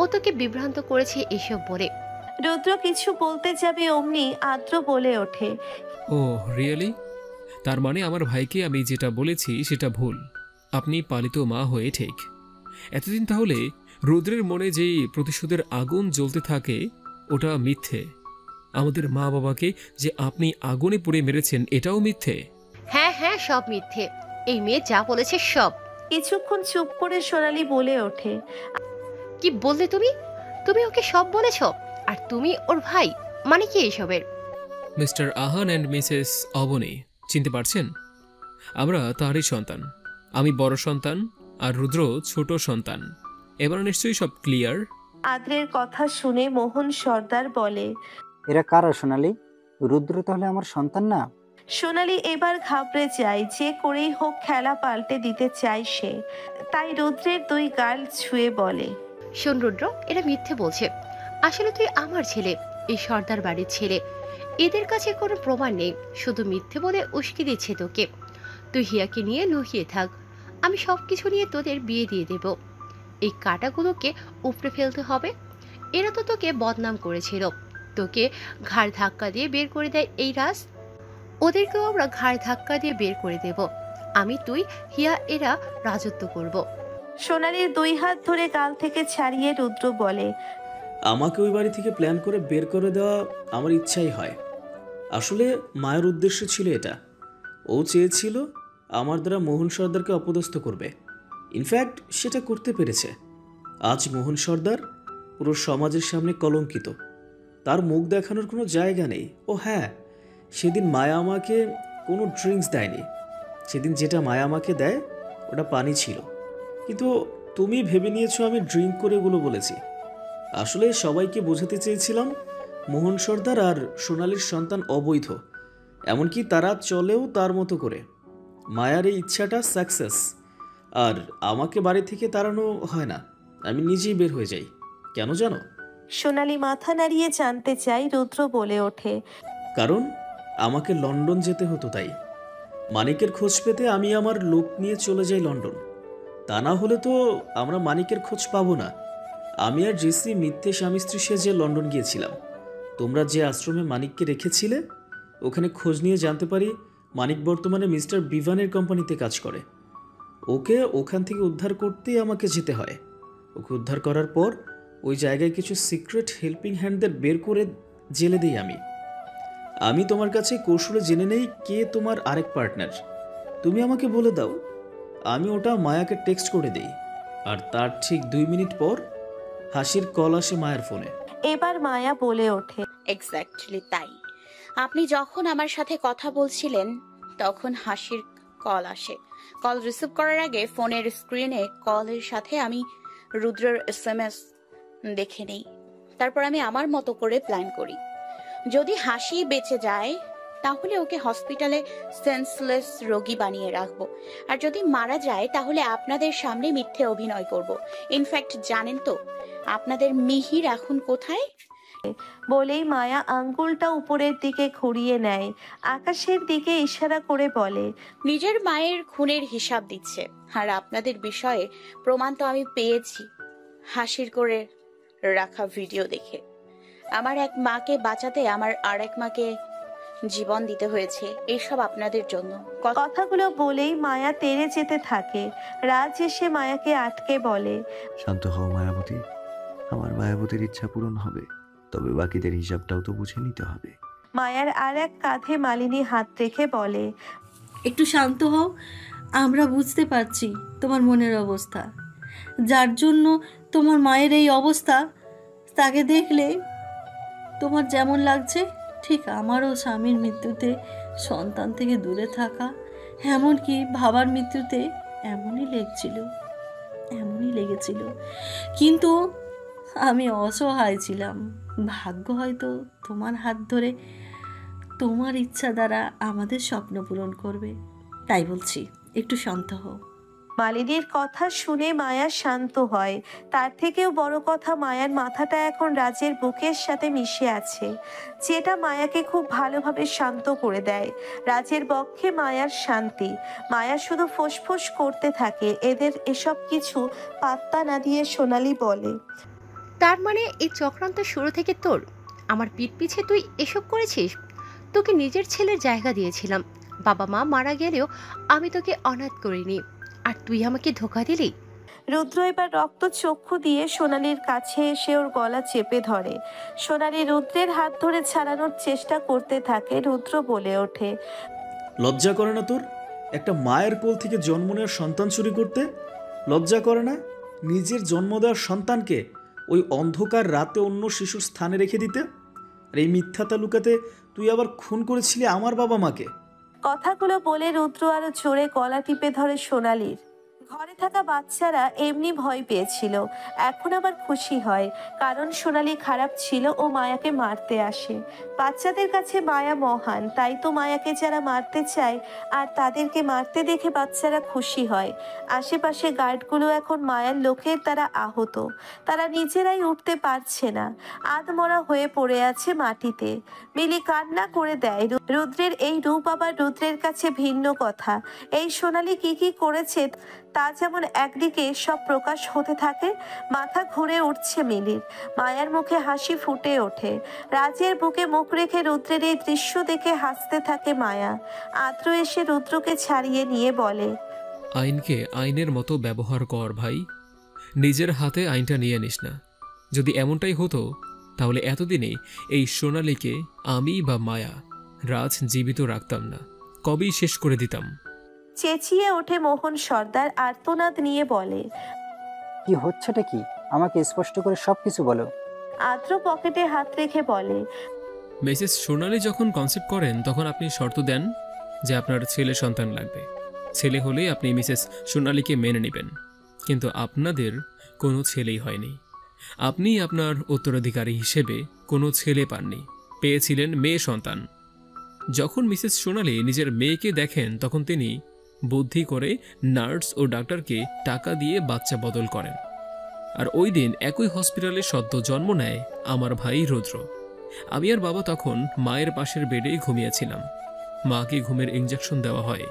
ও তোকে বিভ্রান্ত করেছে এসব বলে। রুদ্র কিছু বলতে যাবে অমনি আদ্র বলে ওঠে, ও রিয়েলি? তার মানে আমার ভাইকে আমি যেটা বলেছি সেটা ভুল। আপনি পালিত মা হয়ে ঠিক। এতদিন তাহলে রুদ্রের মনে যেই প্রতিশোধের আগুন জ্বলতে থাকে ওটা মিথ্যে। আমাদের মা বাবাকে যে আপনি আগুনে পুড়ে মেরেছেন এটাও মিথ্যে। হ্যাঁ হ্যাঁ, সব মিথ্যে। এই মেয়ে যা বলেছে সব। কিছুক্ষণ চুপ করে সোনালি বলে ওঠে, কি বললে তুমি? তুমি ওকে সব বলেছ? আর তুমি ওর ভাই? মানে কি এসবের? Mr Ahaan and Mrs Abani, চিনতে পারছেন? আমরা তারই সন্তান। আমি বড় সন্তান আর রুদ্র ছোট সন্তান। এবার নিশ্চয়ই সব ক্লিয়ার। আদ্রের কথা শুনে মোহন সর্দার বলে, এরা কারা সোনালি? রুদ্র তাহলে আমার সন্তান না? সোনালি এবার ঘাবড়ে যায়। যে করেই হোক খেলা পাল্টে দিতে চায় সে। তাই রুদ্রের দুই গাল ছুঁয়ে বলে, শোন রুদ্র, এরা মিথ্যে বলছে। আসলে তুই আমার ছেলে, এই সর্দার বাড়ির ছেলে। এদের কাছে কোনো প্রমাণ নেই, শুধু মিথ্যে বলে উস্কে দিচ্ছে তোকে। তুই হিয়াকে নিয়ে লুকিয়ে থাক, আমি সব কিছু নিয়ে তোদের বিয়ে দিয়ে দেব। এই কাঁটাগুলোকে উপড়ে ফেলতে হবে। এরা তো তোকে বদনাম করেছিল, তোকে ঘাড় ধাক্কা দিয়ে বের করে দেয় এই রাজ। ওদেরকেও আমরা ঘাড় ধাক্কা দিয়ে বের করে দেব। আমি, তুই, হিয়া, এরা রাজত্ব করব। সোনালির দুই হাত ধরে গাল থেকে ছাড়িয়ে রুদ্র বলে, আমাকে ওই বাড়ি থেকে প্ল্যান করে বের করে দেওয়া আমার ইচ্ছাই হয়। আসলে মায়ের উদ্দেশ্য ছিল এটা। ও চেয়েছিল আমার দ্বারা মোহন সর্দারকে অপদস্থ করবে। ইনফ্যাক্ট সেটা করতে পেরেছে। আজ মোহন সর্দার পুরো সমাজের সামনে কলঙ্কিত। তার মুখ দেখানোর কোনো জায়গা নেই। ও হ্যাঁ, সেদিন মায়া আমাকে কোনো ড্রিঙ্কস দেয়নি। সেদিন যেটা মায়া আমাকে দেয় ওটা পানি ছিল। কিন্তু তুমি ভেবে নিয়েছো আমি ড্রিঙ্ক করে ওগুলো বলেছি। আসলে সবাইকে বোঝাতে চেয়েছিলাম মোহন সর্দার আর সোনালির সন্তান অবৈধ, এমনকি তারা চলেও তার মতো করে। মায়ার এই ইচ্ছাটা সাকসেস, আর আমাকে বাড়ি থেকে তাড়ানো হয় না, আমি নিজেই বের হয়ে যাই। কেন জানো? সোনালি মাথা নাড়িয়ে জানতে চাই। রুদ্র বলে ওঠে, কারণ আমাকে লন্ডন যেতে হতো তাই। মানিকের খোঁজ পেতে আমি আমার লোক নিয়ে চলে যাই লন্ডন। তা না হলে তো আমরা মানিকের খোঁজ পাবো না। আমি আর জেসি মিথ্যে স্বামী স্ত্রী সেজে লন্ডন গিয়েছিলাম। তোমরা যে আশ্রমে মানিককে রেখেছিলে ওখানে খোঁজ নিয়ে জানতে পারি মানিক বর্তমানে মিস্টার বিভানের কোম্পানিতে কাজ করে। ওকে ওখান থেকে উদ্ধার করতেই আমাকে যেতে হয়। ওকে উদ্ধার করার পর ওই জায়গায় কিছু সিক্রেট হেল্পিং হ্যান্ডদের বের করে জেলে দিই আমি তোমার কাছে কৌশলে জেনে নেই কে তোমার আরেক পার্টনার। তুমি আমাকে বলে দাও, আমি ওটা মায়াকে টেক্সট করে দেই, আর তার ঠিক 2 মিনিট পর হাসির কল আসে মায়ের ফোনে। এবার মায়া বলে ওঠে, এক্স্যাক্টলি তাই। আপনি যখন আমার সাথে কথা বলছিলেন তখন হাসির কল আসে। কল রিসিভ করার আগে ফোনের স্ক্রিনে কলের সাথে আমি রুদ্রের SMS দেখে নেই। তারপর আমি আমার মতো করে প্ল্যান করি। যদি হাসি বেঁচে যায় তাহলে ওকে হসপিটালে সেন্সলেস রোগী বানিয়ে রাখবো, আর যদি মারা যায় তাহলে আপনাদের সামনে মিথ্যে অভিনয় করব। ইনফ্যাক্ট জানেন তো আপনাদের মিহির এখন কোথায়? বলেই মায়া আঙ্গুলটা উপরের দিকে ঘুরিয়ে নেয়, আকাশের দিকে ইশারা করে বলে, নিজের মায়ের খুনের হিসাব দিচ্ছে। আর আপনাদের বিষয়ে প্রমাণ তো আমি পেয়েছি হাসির করে রাখা ভিডিও দেখে। আমার এক মাকে বাঁচাতে আমার আর এক মাকে জীবন দিতে হয়েছে, এইসব আপনাদের জন্য। কথাগুলো বলেই মায়া তেড়ে যেতে থাকে। রাজ এসে মায়াকে আটকে বলে, শান্ত হও মায়াবতী, আমার মায়াবতীর ইচ্ছা পূরণ হবে, তবে বাকিদের হিসাবটাও তো বুঝে নিতে হবে। মায়ার আর এক কাঁধে মালিনী হাত রেখে বলে, একটু শান্ত হও, আমরা বুঝতে পারছি তোমার মনের অবস্থা। যার জন্য তোমার মায়ের এই অবস্থা তাকে দেখলে তোমার যেমন লাগছে ঠিক আমারও স্বামীর মৃত্যুতে সন্তান থেকে দূরে থাকা, এমনকি বাবার মৃত্যুতে এমনই লেগেছিল। কিন্তু আমি অসহায় ছিলাম। ভাগ্য হয়তো তোমার হাত ধরে তোমার ইচ্ছা দ্বারা আমাদের স্বপ্ন পূরণ করবে। তাই বলছি একটু শান্ত হও। মালিনীর কথা শুনে মায়া শান্ত হয়। তার থেকেও বড় কথা, মায়ার মাথাটা এখন রাজের বুকের সাথে মিশে আছে, যেটা মায়াকে খুব ভালোভাবে শান্ত করে দেয়। রাজের পক্ষে মায়ার শান্তি। মায়া শুধু ফোঁসফোঁস করতে থাকে। এদের এসব কিছু পাত্তা না দিয়ে সোনালি বলে, তার মানে এই চক্রান্ত শুরু থেকে তোর? আমার পিঠ পিছে তুই এসব করেছিস? তোকে নিজের ছেলের জায়গা দিয়েছিলাম, বাবা মা মারা গেলেও আমি তোকে অনাথ করিনি, আর তুই আমাকে ধোঁকা দিলি। রুদ্র এবার রক্ত চক্ষু দিয়ে সোনালির কাছে এসে ওর গলা চেপে ধরে। সোনালি রুদ্রের হাত ধরে ছাড়ানোর চেষ্টা করতে থাকে। রুদ্র বলে ওঠে, লজ্জা করে না তোর? একটা মায়ের কোল থেকে জন্ম নেওয়ার সন্তান চুরি করতে লজ্জা করে না? নিজের জন্ম দেওয়ার সন্তানকে ওই অন্ধকার রাতে অন্য শিশুর স্থানে রেখে দিতে, আর এই মিথ্যাটা লুকাতে তুই আবার খুন করেছিলি আমার বাবা মাকে। কথাগুলো বলে রুদ্র আরো জোরে গলা টিপে ধরে সোনালির। ঘরে থাকা বাচ্চারা এমনি ভয় পেয়েছিল, এখন আবার খুশি হয়, কারণ সোনালি খারাপ ছিল ও মায়াকে মারতে আসে। বাচ্চাদের কাছে মায়া মহান, তাই তো মায়াকে যারা মারতে চায় আর তাদেরকে মারতে দেখে বাচ্চারা খুশি হয়। আশেপাশে গার্ডগুলো এখন মায়ার লোকের দ্বারা আহত, তারা নিজেরাই উঠতে পারছে না, আধমরা হয়ে পড়ে আছে মাটিতে। মিলি কান্না করে দেয়। রুদ্রের এই রূপ আবার রুদ্রের কাছে ভিন্ন কথা। এই সোনালি কি করেছে তা যেমন একদিকে সব প্রকাশ হতে থাকে। মাথা ঘুরে উঠছে মিলির, মায়ার মুখে হাসি ফুটে ওঠে। রাজের বুকে মুখ রেখে রুদ্রের এই দৃশ্য দেখে হাসতে থাকে মায়া। আদ্র এসে রুদ্রকে ছাড়িয়ে নিয়ে বলে, আইনকে আইনের মতো ব্যবহার কর ভাই, নিজের হাতে আইনটা নিয়ে নিস না। যদি এমনটাই হতো তাহলে এতদিনে এই সোনালীকে আমি বা মায়া রাজ জীবিত রাখতাম না, কবেই শেষ করে দিতাম। চেঁচিয়ে ওঠে মোহন সর্দার, আর্তনাদ নিয়ে বলে, কি হচ্ছেটা কি? আমাকে স্পষ্ট করে সবকিছু বলো। আদ্র পকেটে হাত রেখে বলে, মিসেস সোনালী যখন কনসেপ্ট করেন তখন আপনি শর্ত দেন যে আপনার ছেলে সন্তান লাগবে। ছেলে হলে আপনি মিসেস সোনালীকে মেনে নেবেন, কিন্তু আপনাদের কোনো ছেলেই হয়নি। আপনি আপনার উত্তরাধিকারী হিসেবে কোনো ছেলে পাননি, পেয়েছিলেন মেয়ে সন্তান। যখন মিসেস সোনালী নিজের মেয়েকে দেখেন তখন তিনি বুদ্ধি করে নার্স ও ডাক্তারকে টাকা দিয়ে বাচ্চা বদল করেন। আর ওই দিন একই হসপিটালে সদ্য জন্ম নেয় আমার ভাই রুদ্র। আমি আর বাবা তখন মায়ের পাশের বেডে ঘুমিয়েছিলাম। মাকে ঘুমের ইঞ্জেকশন দেওয়া হয়,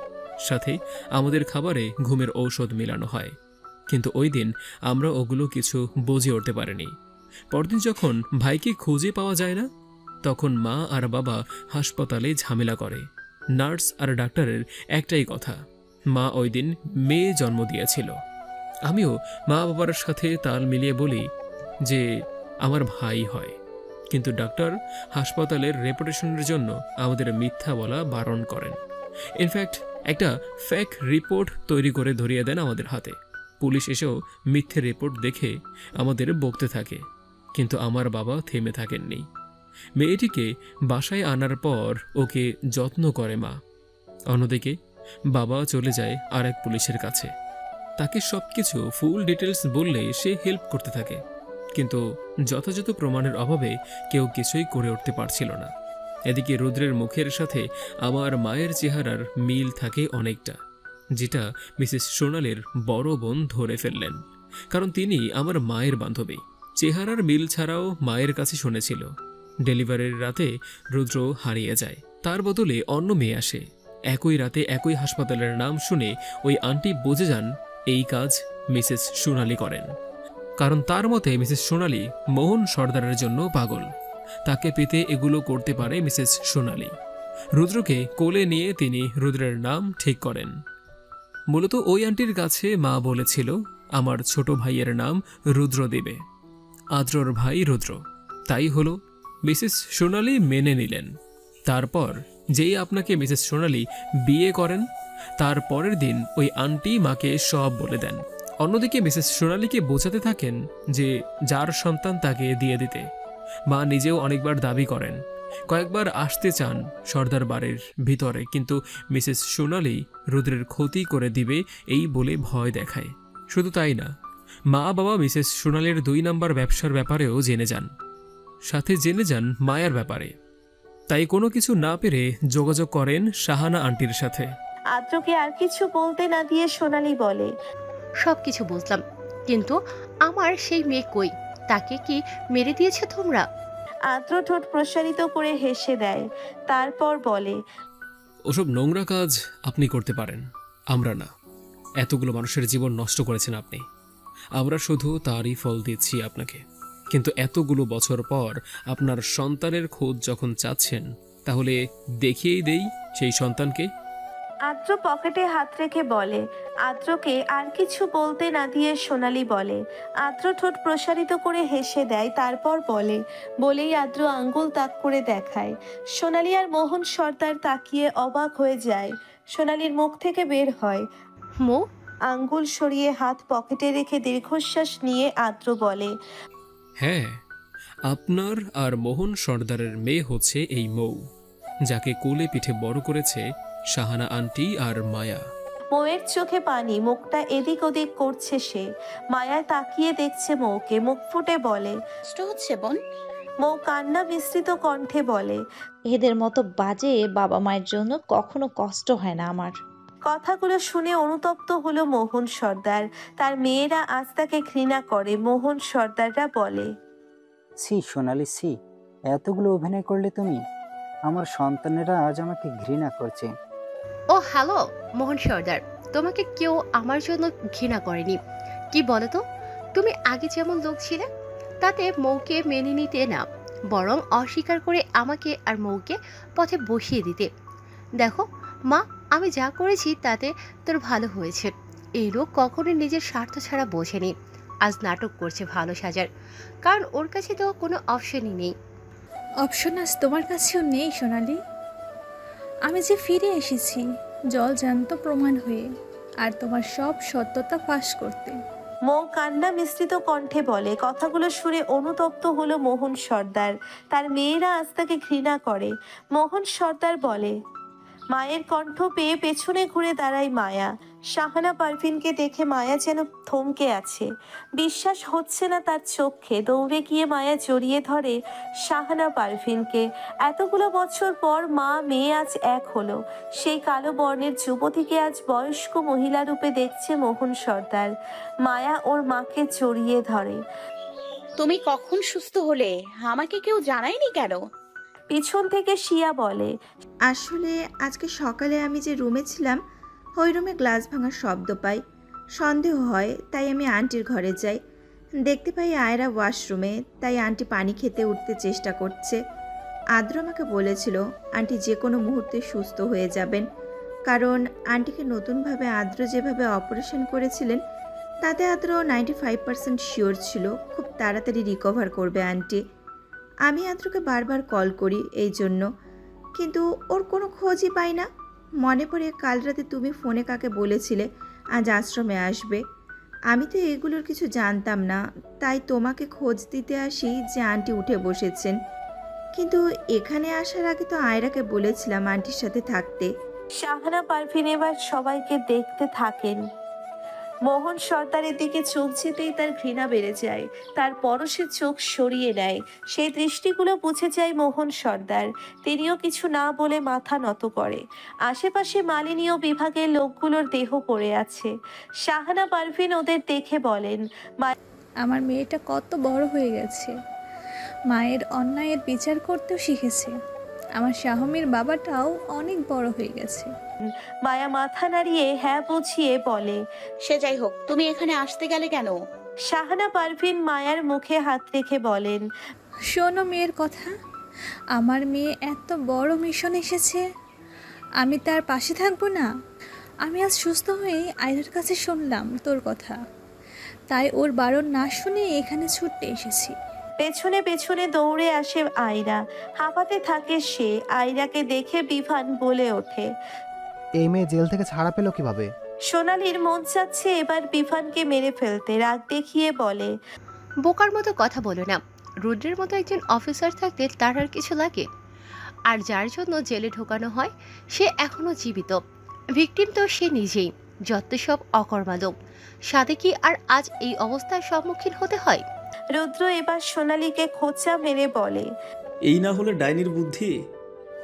সাথে আমাদের খাবারে ঘুমের ঔষধ মেলানো হয়। কিন্তু ওই দিন আমরা ওগুলো কিছু বুঝে উঠতে পারিনি। পরদিন যখন ভাইকে খুঁজে পাওয়া যায় না, তখন মা আর বাবা হাসপাতালে ঝামেলা করে। নার্স আর ডাক্তারের একটাই কথা, মা ওই দিন মেয়ে জন্ম দিয়েছিল। আমিও মা বাবার সাথে তাল মিলিয়ে বলি যে আমার ভাই হয়, কিন্তু ডাক্তার হাসপাতালের রেপুটেশনের জন্য আমাদের মিথ্যা বলা বারণ করেন। ইনফ্যাক্ট একটা ফেক রিপোর্ট তৈরি করে ধরিয়ে দেন আমাদের হাতে। পুলিশ এসেও মিথ্যে রিপোর্ট দেখে আমাদের বকতে থাকে, কিন্তু আমার বাবা থেমে থাকেননি। মেয়েটিকে বাসায় আনার পর ওকে যত্ন করে মা। অন্যদিকে বাবা চলে যায় আরেক পুলিশের কাছে। তাকে সবকিছু ফুল ডিটেলস বললে সে হেল্প করতে থাকে, কিন্তু যথাযথ প্রমাণের অভাবে কেউ কিছুই করে উঠতে পারছিল না। এদিকে রুদ্রের মুখের সাথে আমার মায়ের চেহারার মিল থাকে অনেকটা, যেটা মিসেস সোনালের বড় বোন ধরে ফেললেন, কারণ তিনি আমার মায়ের বান্ধবী। চেহারার মিল ছাড়াও মায়ের কাছে শুনেছিল ডেলিভারির রাতে রুদ্র হারিয়ে যায়, তার বদলে অন্য মেয়ে আসে। একই রাতে একই হাসপাতালের নাম শুনে ওই আন্টি বুঝে যান এই কাজ মিসেস সোনালি করেন, কারণ তার মতে মিসেস সোনালি মোহন সর্দারের জন্য পাগল। তাকে পেতে এগুলো করতে পারে মিসেস সোনালি। রুদ্রকে কোলে নিয়ে তিনি রুদ্রের নাম ঠিক করেন। মূলত ওই আন্টির কাছে মা বলেছিল আমার ছোট ভাইয়ের নাম রুদ্র দেবে, আদ্রর ভাই রুদ্র। তাই হলো, মিসেস সোনালি মেনে নিলেন। তারপর যেই আপনাকে মিসেস সোনালি বিয়ে করেন, তার পরের দিন ওই আন্টি মাকে সব বলে দেন। অন্যদিকে মিসেস সোনালিকে বোঝাতে থাকেন যে যার সন্তান তাকে দিয়ে দিতে। মা নিজেও অনেকবার দাবি করেন, কয়েকবার আসতে চান সর্দার বাড়ির ভিতরে, কিন্তু মিসেস সোনালি রুদ্রের ক্ষতি করে দিবে এই বলে ভয় দেখায়। শুধু তাই না, মা বাবা মিসেস সোনালির 2 নম্বর ব্যবসার ব্যাপারেও জেনে যান, সাথে জেনে যান মায়ার ব্যাপারে। তাই কোনো কিছু না পেরে যোগাযোগ করেন শাহানা আন্টির সাথে। আদ্রকে আর কিছু বলতে না দিয়ে সোনালি বলে, সব কিছু বুঝলাম, কিন্তু আমার সেই মেয়ে কই? তাকে কি মেরে দিয়েছে তোমরা? আদ্র ঠোঁট প্রসারিত করে হেসে দেয়, তারপর বলে, ওসব নোংরা কাজ আপনি করতে পারেন, আমরা না। এতগুলো মানুষের জীবন নষ্ট করেছেন আপনি, আমরা শুধু তারই ফল দিচ্ছি আপনাকে। কিন্তু এতগুলো বছর পর আপনার সন্তানের খোঁজ যখন চাচ্ছেন, তাহলে দেখিয়েই দেই সেই সন্তানকে। আদ্র পকেটে হাত রেখে বলে। আদ্রকে আর কিছু বলতে না দিয়ে সোনালি বলে। আদ্র ঠোঁট প্রসারিত করে হেসে দেয়, তারপর বলেই আদ্র আঙ্গুল তাক করে দেখায়। সোনালি আর মোহন সর্দার তাকিয়ে অবাক হয়ে যায়। সোনালির মুখ থেকে বের হয়, মো। আঙ্গুল সরিয়ে হাত পকেটে রেখে দীর্ঘশ্বাস নিয়ে আদ্র বলে, হ্যাঁ, আপনার আর মোহন সর্দারের মেয়ে হচ্ছে এই মৌ, যাকে কোলে পিঠে বড় করেছে শাহানা আন্টি আর মায়া। মৌয়ের চোখে পানি, মুখটা এদিক ওদিক করছে সে। মায়া তাকিয়ে দেখছে মৌকে, মুখ ফুটে বলে, কষ্ট হচ্ছে বোন? মৌ কান্না মিশ্রিত কণ্ঠে বলে, এদের মতো বাজে বাবা মায়ের জন্য কখনো কষ্ট হয় না আমার। কথাগুলো শুনে অনুতপ্ত হলো মোহন সর্দার। তার মেয়েরা আজ তাকে ঘৃণা করে। মোহন সর্দাররা বলে, ছি সোনালি, ছি, এতগুলো অভিনয় করলে তুমি? আমার সন্তানেরা আজ আমাকে ঘৃণা করছে। ও হ্যালো মোহন সর্দার, তোমাকে কেউ আমার জন্য ঘৃণা করেনি। কি বলো তো, তুমি আগে যেমন লোক ছিলে, তাতে মৌকে মেনে নিতে না, বরং অস্বীকার করে আমাকে আর মৌকে পথে বসিয়ে দিতে। দেখো মা, আমি যা করেছি তাতে তোর ভালো হয়েছে। এই লোক কখনোই নিজের স্বার্থ ছাড়া বোঝেনি, আজ নাটক করছে ভালো সাজার, কারণ ওর কাছে তো কোনো অপশনই নেই। অপশন আজ তোমার কাছেও নেই সোনালি। আমি যে ফিরে এসেছি জল জ্যান্ত প্রমাণ হয়ে, আর তোমার সব সত্যতা ফাঁস করতে। মৌ কান্না মিশ্রিত কণ্ঠে বলে। কথাগুলো শুনে অনুতপ্ত হলো মোহন সর্দার। তার মেয়েরা আজ তাকে ঘৃণা করে। মোহন সর্দার বলে, মায়ের কণ্ঠ পেয়ে পেছনে ঘুরে দাঁড়ায় মায়া। শাহানা পারভিনকে দেখে মায়া যেন থমকে আছে, বিশ্বাস হচ্ছে না তার চোখে। দৌড়ে গিয়ে মায়া জড়িয়ে ধরে শাহানা পারভিনকে। এতগুলো বছর পর মা মেয়ে আজ এক হলো। সেই কালো বর্ণের যুবতীকে আজ বয়স্ক মহিলা রূপে দেখছে মোহন সর্দার। মায়া ওর মাকে জড়িয়ে ধরে। তুমি কখন সুস্থ হলে? আমাকে কেউ জানায়নি কেন? পিছন থেকে শিয়া বলে, আসলে আজকে সকালে আমি যে রুমে ছিলাম ওই রুমে গ্লাস ভাঙার শব্দ পাই। সন্দেহ হয়, তাই আমি আন্টির ঘরে যাই। দেখতে পাই আয়রা ওয়াশরুমে, তাই আন্টি পানি খেতে উঠতে চেষ্টা করছে। আদ্র আমাকে বলেছিল আন্টি যে কোনো মুহূর্তে সুস্থ হয়ে যাবেন, কারণ আন্টিকে নতুনভাবে আদ্র যেভাবে অপারেশন করেছিলেন তাতে আদ্র 95% শিওর ছিল খুব তাড়াতাড়ি রিকভার করবে আন্টি। আমি আদ্রকে বারবার কল করি এই জন্য, কিন্তু ওর কোনো খোঁজই পাই না। মনে পড়ে কাল রাতে তুমি ফোনে কাকে বলেছিলে আজ আশ্রমে আসবে। আমি তো এগুলোর কিছু জানতাম না, তাই তোমাকে খোঁজ দিতে আসি যে আন্টি উঠে বসেছেন। কিন্তু এখানে আসার আগে তো আয়রাকে বলেছিলাম আন্টির সাথে থাকতে। শাহানা পারভিন এবার সবাইকে দেখতে থাকেন। মোহন সর্দারের দিকে চোখ যেতেই তার ঘৃণা বেড়ে যায়। তারপরও সে চোখ সরিয়ে নেয়। সেই দৃষ্টিগুলো বুঝে যায় মোহন সর্দার। তিনিও কিছু না বলে মাথা নত করে। আশেপাশে মালিনী ও বিভাগের লোকগুলোর দেহ পড়ে আছে। শাহানা পারভিন ওদের দেখে বলেন, আমার মেয়েটা কত বড় হয়ে গেছে, মায়ের অন্যায়ের বিচার করতেও শিখেছে। আমার শাহমির বাবাটাও অনেক বড় হয়ে গেছে। মায়া মাথা নাড়িয়ে হ্যাঁ বুঝিয়ে বলে, সে যাই হোক, তুমি এখানে আসতে গেলে কেন? শাহানা পারভিন মায়ার মুখে হাত রেখে বলেন, শোনো মেয়ের কথা, আমার মেয়ে এত বড় মিশন এসেছে, আমি তার পাশে থাকবো না? আমি আজ সুস্থ হয়ে আয়রার কাছে শুনলাম তোর কথা, তাই ওর বারণ না শুনে এখানে ছুটতে এসেছি। পেছনে পেছনে দৌড়ে আসে আয়রা। হাঁপাতে থাকে সে। আয়রাকে দেখে বিভান বলে ওঠে, এই মেয়ে জেল থেকে ছাড়া পেলো কিভাবে? সোনালির মন চাচ্ছে এবার বিভানকে মেরে ফেলতে। রাগ দেখিয়ে বলে, বোকার মতো কথা বলো না। রুদ্রের মতো একজন অফিসার থাকতে তার আর কিছু লাগে? আর যার জন্য জেলে ঢোকানো হয় সে এখনো জীবিত। ভিকটিম তো সে নিজেই। যত সব অকর্মালোক, সাথে কি আর আজ এই অবস্থার সম্মুখীন হতে হয়? রুদ্র এবার সোনালীকে খোঁচা মেরে বলে, এই না হলে ডাইনির বুদ্ধি?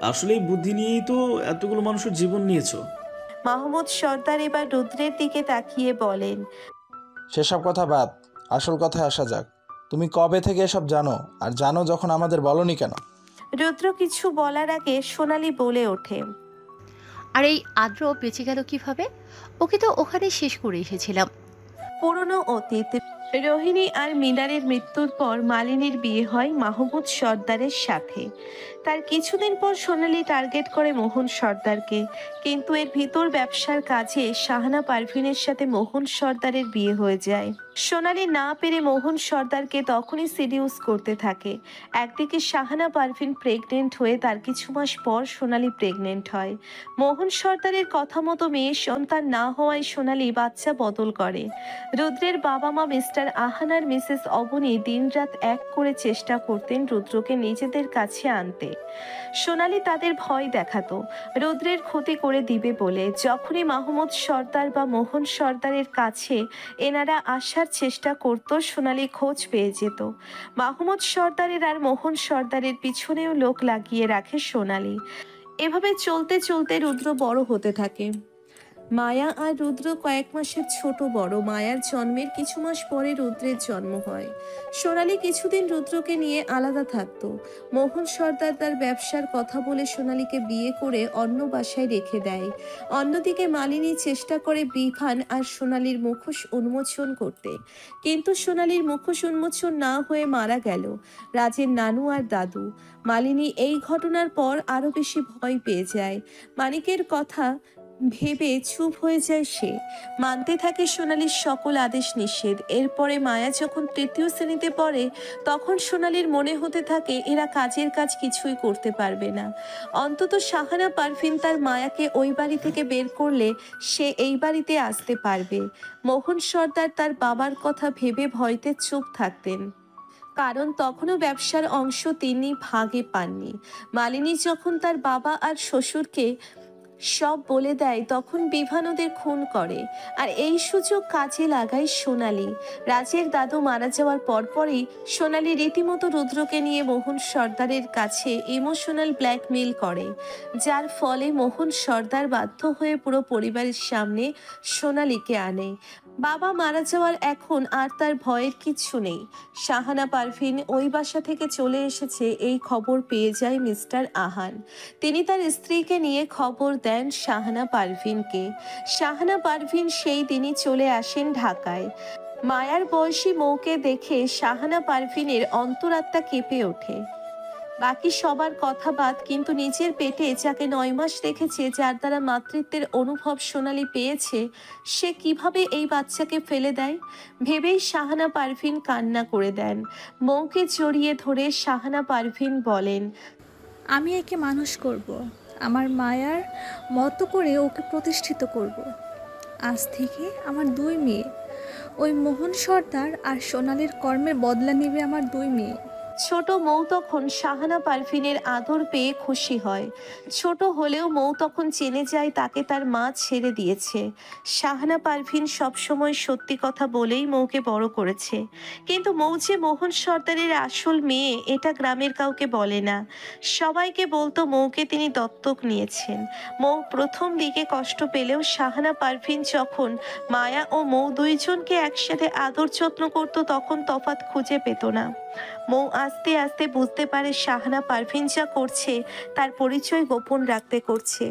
আসলে এই বুদ্ধি নিয়েই তো এতগুলো মানুষের জীবন নিয়েছো। মাহমুদ সর্দার এবার রুদ্রের দিকে তাকিয়ে বলেন, সেসব কথা বাদ, আসল কথায় আসা যাক। তুমি কবে থেকে এসব জানো? আর জানো যখন আমাদের বলনি কেন? রুদ্র কিছু বলার আগে সোনালী বলে ওঠে, আর এই আদ্র বেঁচে গেল কিভাবে? ওকে তো ওখানে শেষ করে এসেছিলাম। পুরনো অতীত। রোহিণী আর মিনারের মৃত্যুর পর মালিনীর বিয়ে হয় মাহমুদ সর্দারের সাথে। তার কিছুদিন পর সোনালী টার্গেট করে মোহন সর্দারকে, কিন্তু এর ভিতর ব্যবসার কাজে শাহানা পারভিনের সাথে মোহন সর্দারের বিয়ে হয়ে যায়। সোনালী না পেরে মোহন সর্দারকে তখনই সিডিউস করতে থাকে। একদিকে শাহানা পারভিন প্রেগনেন্ট হয়ে তার কিছু মাস পর সোনালী প্রেগনেন্ট হয়। মোহন সর্দারের কথা মতো মেয়ের সন্তান না হওয়ায় সোনালী বাচ্চা বদল করে। রুদ্রের বাবা মা মিস্টার আহান আর মিসেস অবনী দিনরাত এক করে চেষ্টা করতেন রুদ্রকে নিজেদের কাছে আনতে। সোনালী তাদের ভয় দেখাতো রুদ্রের ক্ষতি করে দিবে বলে। যখনই মাহমুদ সর্দার বা মোহন সর্দারের কাছে এনারা আসার চেষ্টা করত, সোনালী খোঁজ পেয়ে যেত। মাহমুদ সর্দারের আর মোহন সর্দারের পিছনেও লোক লাগিয়ে রাখে সোনালী। এভাবে চলতে চলতে রুদ্র বড় হতে থাকে। মায়া আর রুদ্র কয়েক মাসের ছোট বড়। মায়ার জন্মের কিছু মাস পরে রুদ্রের জন্ম হয়। সোনালী কিছুদিন রুদ্রকে নিয়ে আলাদা থাকতো। মোহন সর্দার তার ব্যবসার কথা বলে সোনালীকে বিয়ে করে অন্য বাসায় রেখে দেয়। অন্যদিকে মালিনী চেষ্টা করে বিভান আর সোনালীর মুখোশ উন্মোচন করতে, কিন্তু সোনালীর মুখোশ উন্মোচন না হয়ে মারা গেল রাজের নানু আর দাদু। মালিনী এই ঘটনার পর আরো বেশি ভয় পেয়ে যায়। মানিকের কথা ভেবে চুপ হয়ে যায় সে। মানতে থাকে সোনালীর সকল আদেশ নিষেধ। এরপরে মায়া যখন তৃতীয় শ্রেণীতে পড়ে, তখন সোনালীর মনে হতে থাকে এরা কাজের কাজ কিছুই করতে পারবে না। অন্তত শাহানা পারভিন তার মায়াকে ওই বাড়ি থেকে বের করলে সে এই বাড়িতে আসতে পারবে। মোহন সর্দার তার বাবার কথা ভেবে ভয়তে চুপ থাকতেন, কারণ তখনও ব্যবসার অংশ তিনি ভাগে পাননি। মালিনী যখন তার বাবা আর শ্বশুরকে সব বলে দেয়, তখন বিভান ওদের খুন করে। আর এই সুযোগ কাজে লাগায় সোনালি। রাজের দাদু মারা যাওয়ার পরপরই সোনালি রীতিমতো রুদ্রকে নিয়ে মোহন সর্দারের কাছে ইমোশনাল ব্ল্যাকমেইল করে, যার ফলে মোহন সর্দার বাধ্য হয়ে পুরো পরিবারের সামনে সোনালিকে আনে। বাবা মারা যাওয়ার এখন আর তার ভয়ের কিচ্ছু নেই। শাহানা পারভিন ওই বাসা থেকে চলে এসেছে এই খবর পেয়ে যায় মিস্টার আহান। তিনি তার স্ত্রীকে নিয়ে খবর দেন শাহানা পারভিনকে। শাহানা পারভিন সেই দিনই চলে আসেন ঢাকায়। মায়ার বয়সী মৌকে দেখে শাহানা পারভিনের অন্তরাত্মা কেঁপে ওঠে। বাকি সবার কথা বাদ, কিন্তু নিজের পেটে যাকে 9 মাস রেখেছে, যার দ্বারা মাতৃত্বের অনুভব সোনালি পেয়েছে, সে কিভাবে এই বাচ্চাকে ফেলে দেয় ভেবেই শাহানা পারভিন কান্না করে দেন। মৌকে জড়িয়ে ধরে শাহানা পারভিন বলেন, আমি একে মানুষ করব, আমার মায়ার মতো করে ওকে প্রতিষ্ঠিত করব। আজ থেকে আমার 2 মেয়ে, ওই মোহন সর্দার আর সোনালির কর্মের বদলা নেবে আমার 2 মেয়ে। ছোট মৌ তখন শাহানা পারভিনের আদর পেয়ে খুশি হয়। ছোট হলেও মৌ তখন জেনে যায় তাকে তার মা ছেড়ে দিয়েছে। শাহানা পারভিন সবসময় সত্যি কথা বলেই মৌকে বড় করেছে, কিন্তু মৌ যে মোহন সর্দারের আসল মেয়ে এটা গ্রামের কাউকে বলে না। সবাইকে বলতো মৌকে তিনি দত্তক নিয়েছেন। মৌ প্রথম দিকে কষ্ট পেলেও শাহানা পারভিন যখন মায়া ও মৌ দুইজনকে একসাথে আদর যত্ন করত, তখন তফাৎ খুঁজে পেত না। মৌ আস্তে আস্তে বুঝতে পারে শাহানা পারভিন যা করছে তার পরিচয় গোপন রাখতে করছে।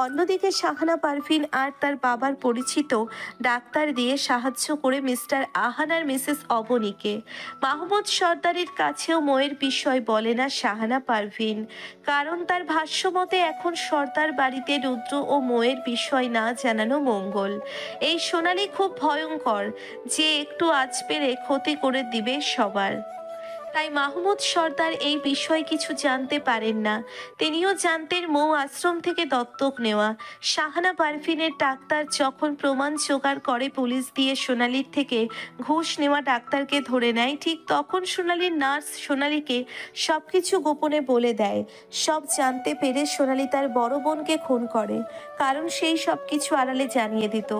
অন্যদিকে শাহানা পারভিন আর তার বাবার পরিচিত ডাক্তার দিয়ে সাহায্য করে মিস্টার আহান আর মিসেস অবনীকে। মাহমুদ সর্দারের কাছেও মৌয়ের বিষয় বলে না শাহানা পারভিন, কারণ তার ভাষ্যমতে এখন সর্দার বাড়িতে রুদ্র ও মৌয়ের বিষয় না জানানো মঙ্গল। এই সোনালি খুব ভয়ঙ্কর, যে একটু আঁচ পেরে ক্ষতি করে দিবে সবার। তাই মাহমুদ সর্দার এই বিষয়ে কিছু জানতে পারেন না। তিনিও জানতেন মৌ আশ্রম থেকে দত্তক নেওয়া। শাহানা পারভিনের ডাক্তার যখন প্রমাণ জোগাড় করে পুলিশ দিয়ে সোনালির থেকে ঘুষ নেওয়া ডাক্তারকে ধরে নেয়, ঠিক তখন সোনালির নার্স সোনালিকে সবকিছু গোপনে বলে দেয়। সব জানতে পেরে সোনালি তার বড় বোনকে খুন করে, কারণ সেই সব কিছু আড়ালে জানিয়ে দিত।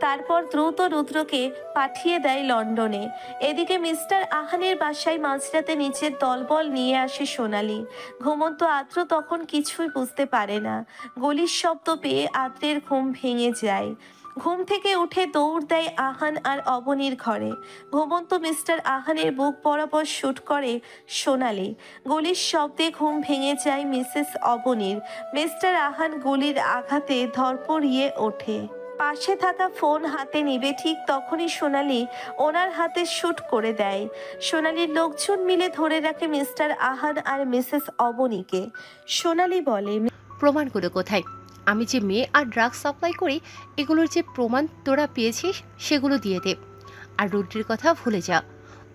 তারপর দ্রুত রুদ্রকে পাঠিয়ে দেয় লন্ডনে। এদিকে মিস্টার আহানের বাসায় মাঝরাতে নিচের দলবল নিয়ে আসে সোনালি। ঘুমন্ত আদ্র তখন কিছুই বুঝতে পারে না। গলির শব্দ পেয়ে আদ্রের ঘুম ভেঙে যায়। ঘুম থেকে উঠে দৌড় দেয় আহান আর অবনীর ঘরে। ঘুমন্ত মিস্টার আহানের বুক বরাবর শুট করে সোনালি। গলির শব্দে ঘুম ভেঙে যায় মিসেস অবনীর। মিস্টার আহান গলির আঘাতে ধরপড়িয়ে ওঠে। পাশে থাকা ফোন হাতে নিবে, ঠিক তখনই সোনালি ওনার হাতে শুট করে দেয়। সোনালির লোকজন মিলে ধরে রাখে মিস্টার আহান আর মিসেস অবনীকে। সোনালি বলে, প্রমাণগুলো কোথায়? আমি যে মেয়ে আর ড্রাগস সাপ্লাই করি, এগুলোর যে প্রমাণ তোরা পেয়েছিস সেগুলো দিয়ে দে। আর রুদ্রের কথা ভুলে যা,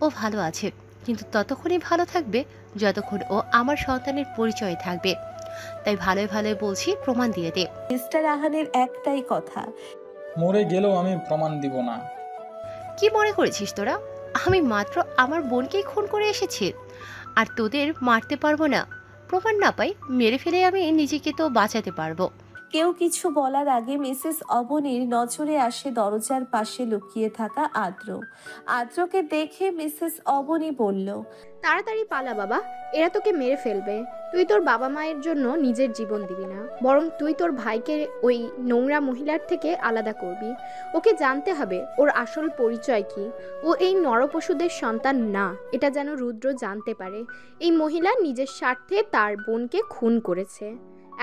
ও ভালো আছে, কিন্তু ততক্ষণই ভালো থাকবে যতক্ষণ ও আমার সন্তানের পরিচয় থাকবে। তাই ভালোই ভালোই বলছি, প্রমাণ দিয়ে দে। মিস্টার আহানের একটাই কথা, মরে গেলেও আমি প্রমাণ দিব না। কি মনে করেছিস তোরা আমি মাত্র আমার বোনকেই খুন করে এসেছি আর তোদের মারতে পারবো না? প্রমাণ না পাই মেরে ফেলে আমি নিজেকে তো বাঁচাতে পারবো। কেউ কিছু বলার আগে মিসেস অবনীর নজরে আসে দরজার পাশে লুকিয়ে থাকা আদ্র। আদ্রকে দেখে মিসেস অবনী বলল, তাড়াতাড়ি পালা বাবা, এরা তোকে মেরে ফেলবে। তুই তোর বাবা মায়ের জন্য নিজের জীবন দিবি না, বরং তুই তোর ভাইকে ওই নোংরা মহিলার থেকে আলাদা করবি। ওকে জানতে হবে ওর আসল পরিচয় কি। ও এই নরপশুদের সন্তান না, এটা যেন রুদ্র জানতে পারে। এই মহিলা নিজের স্বার্থে তার বোনকে খুন করেছে,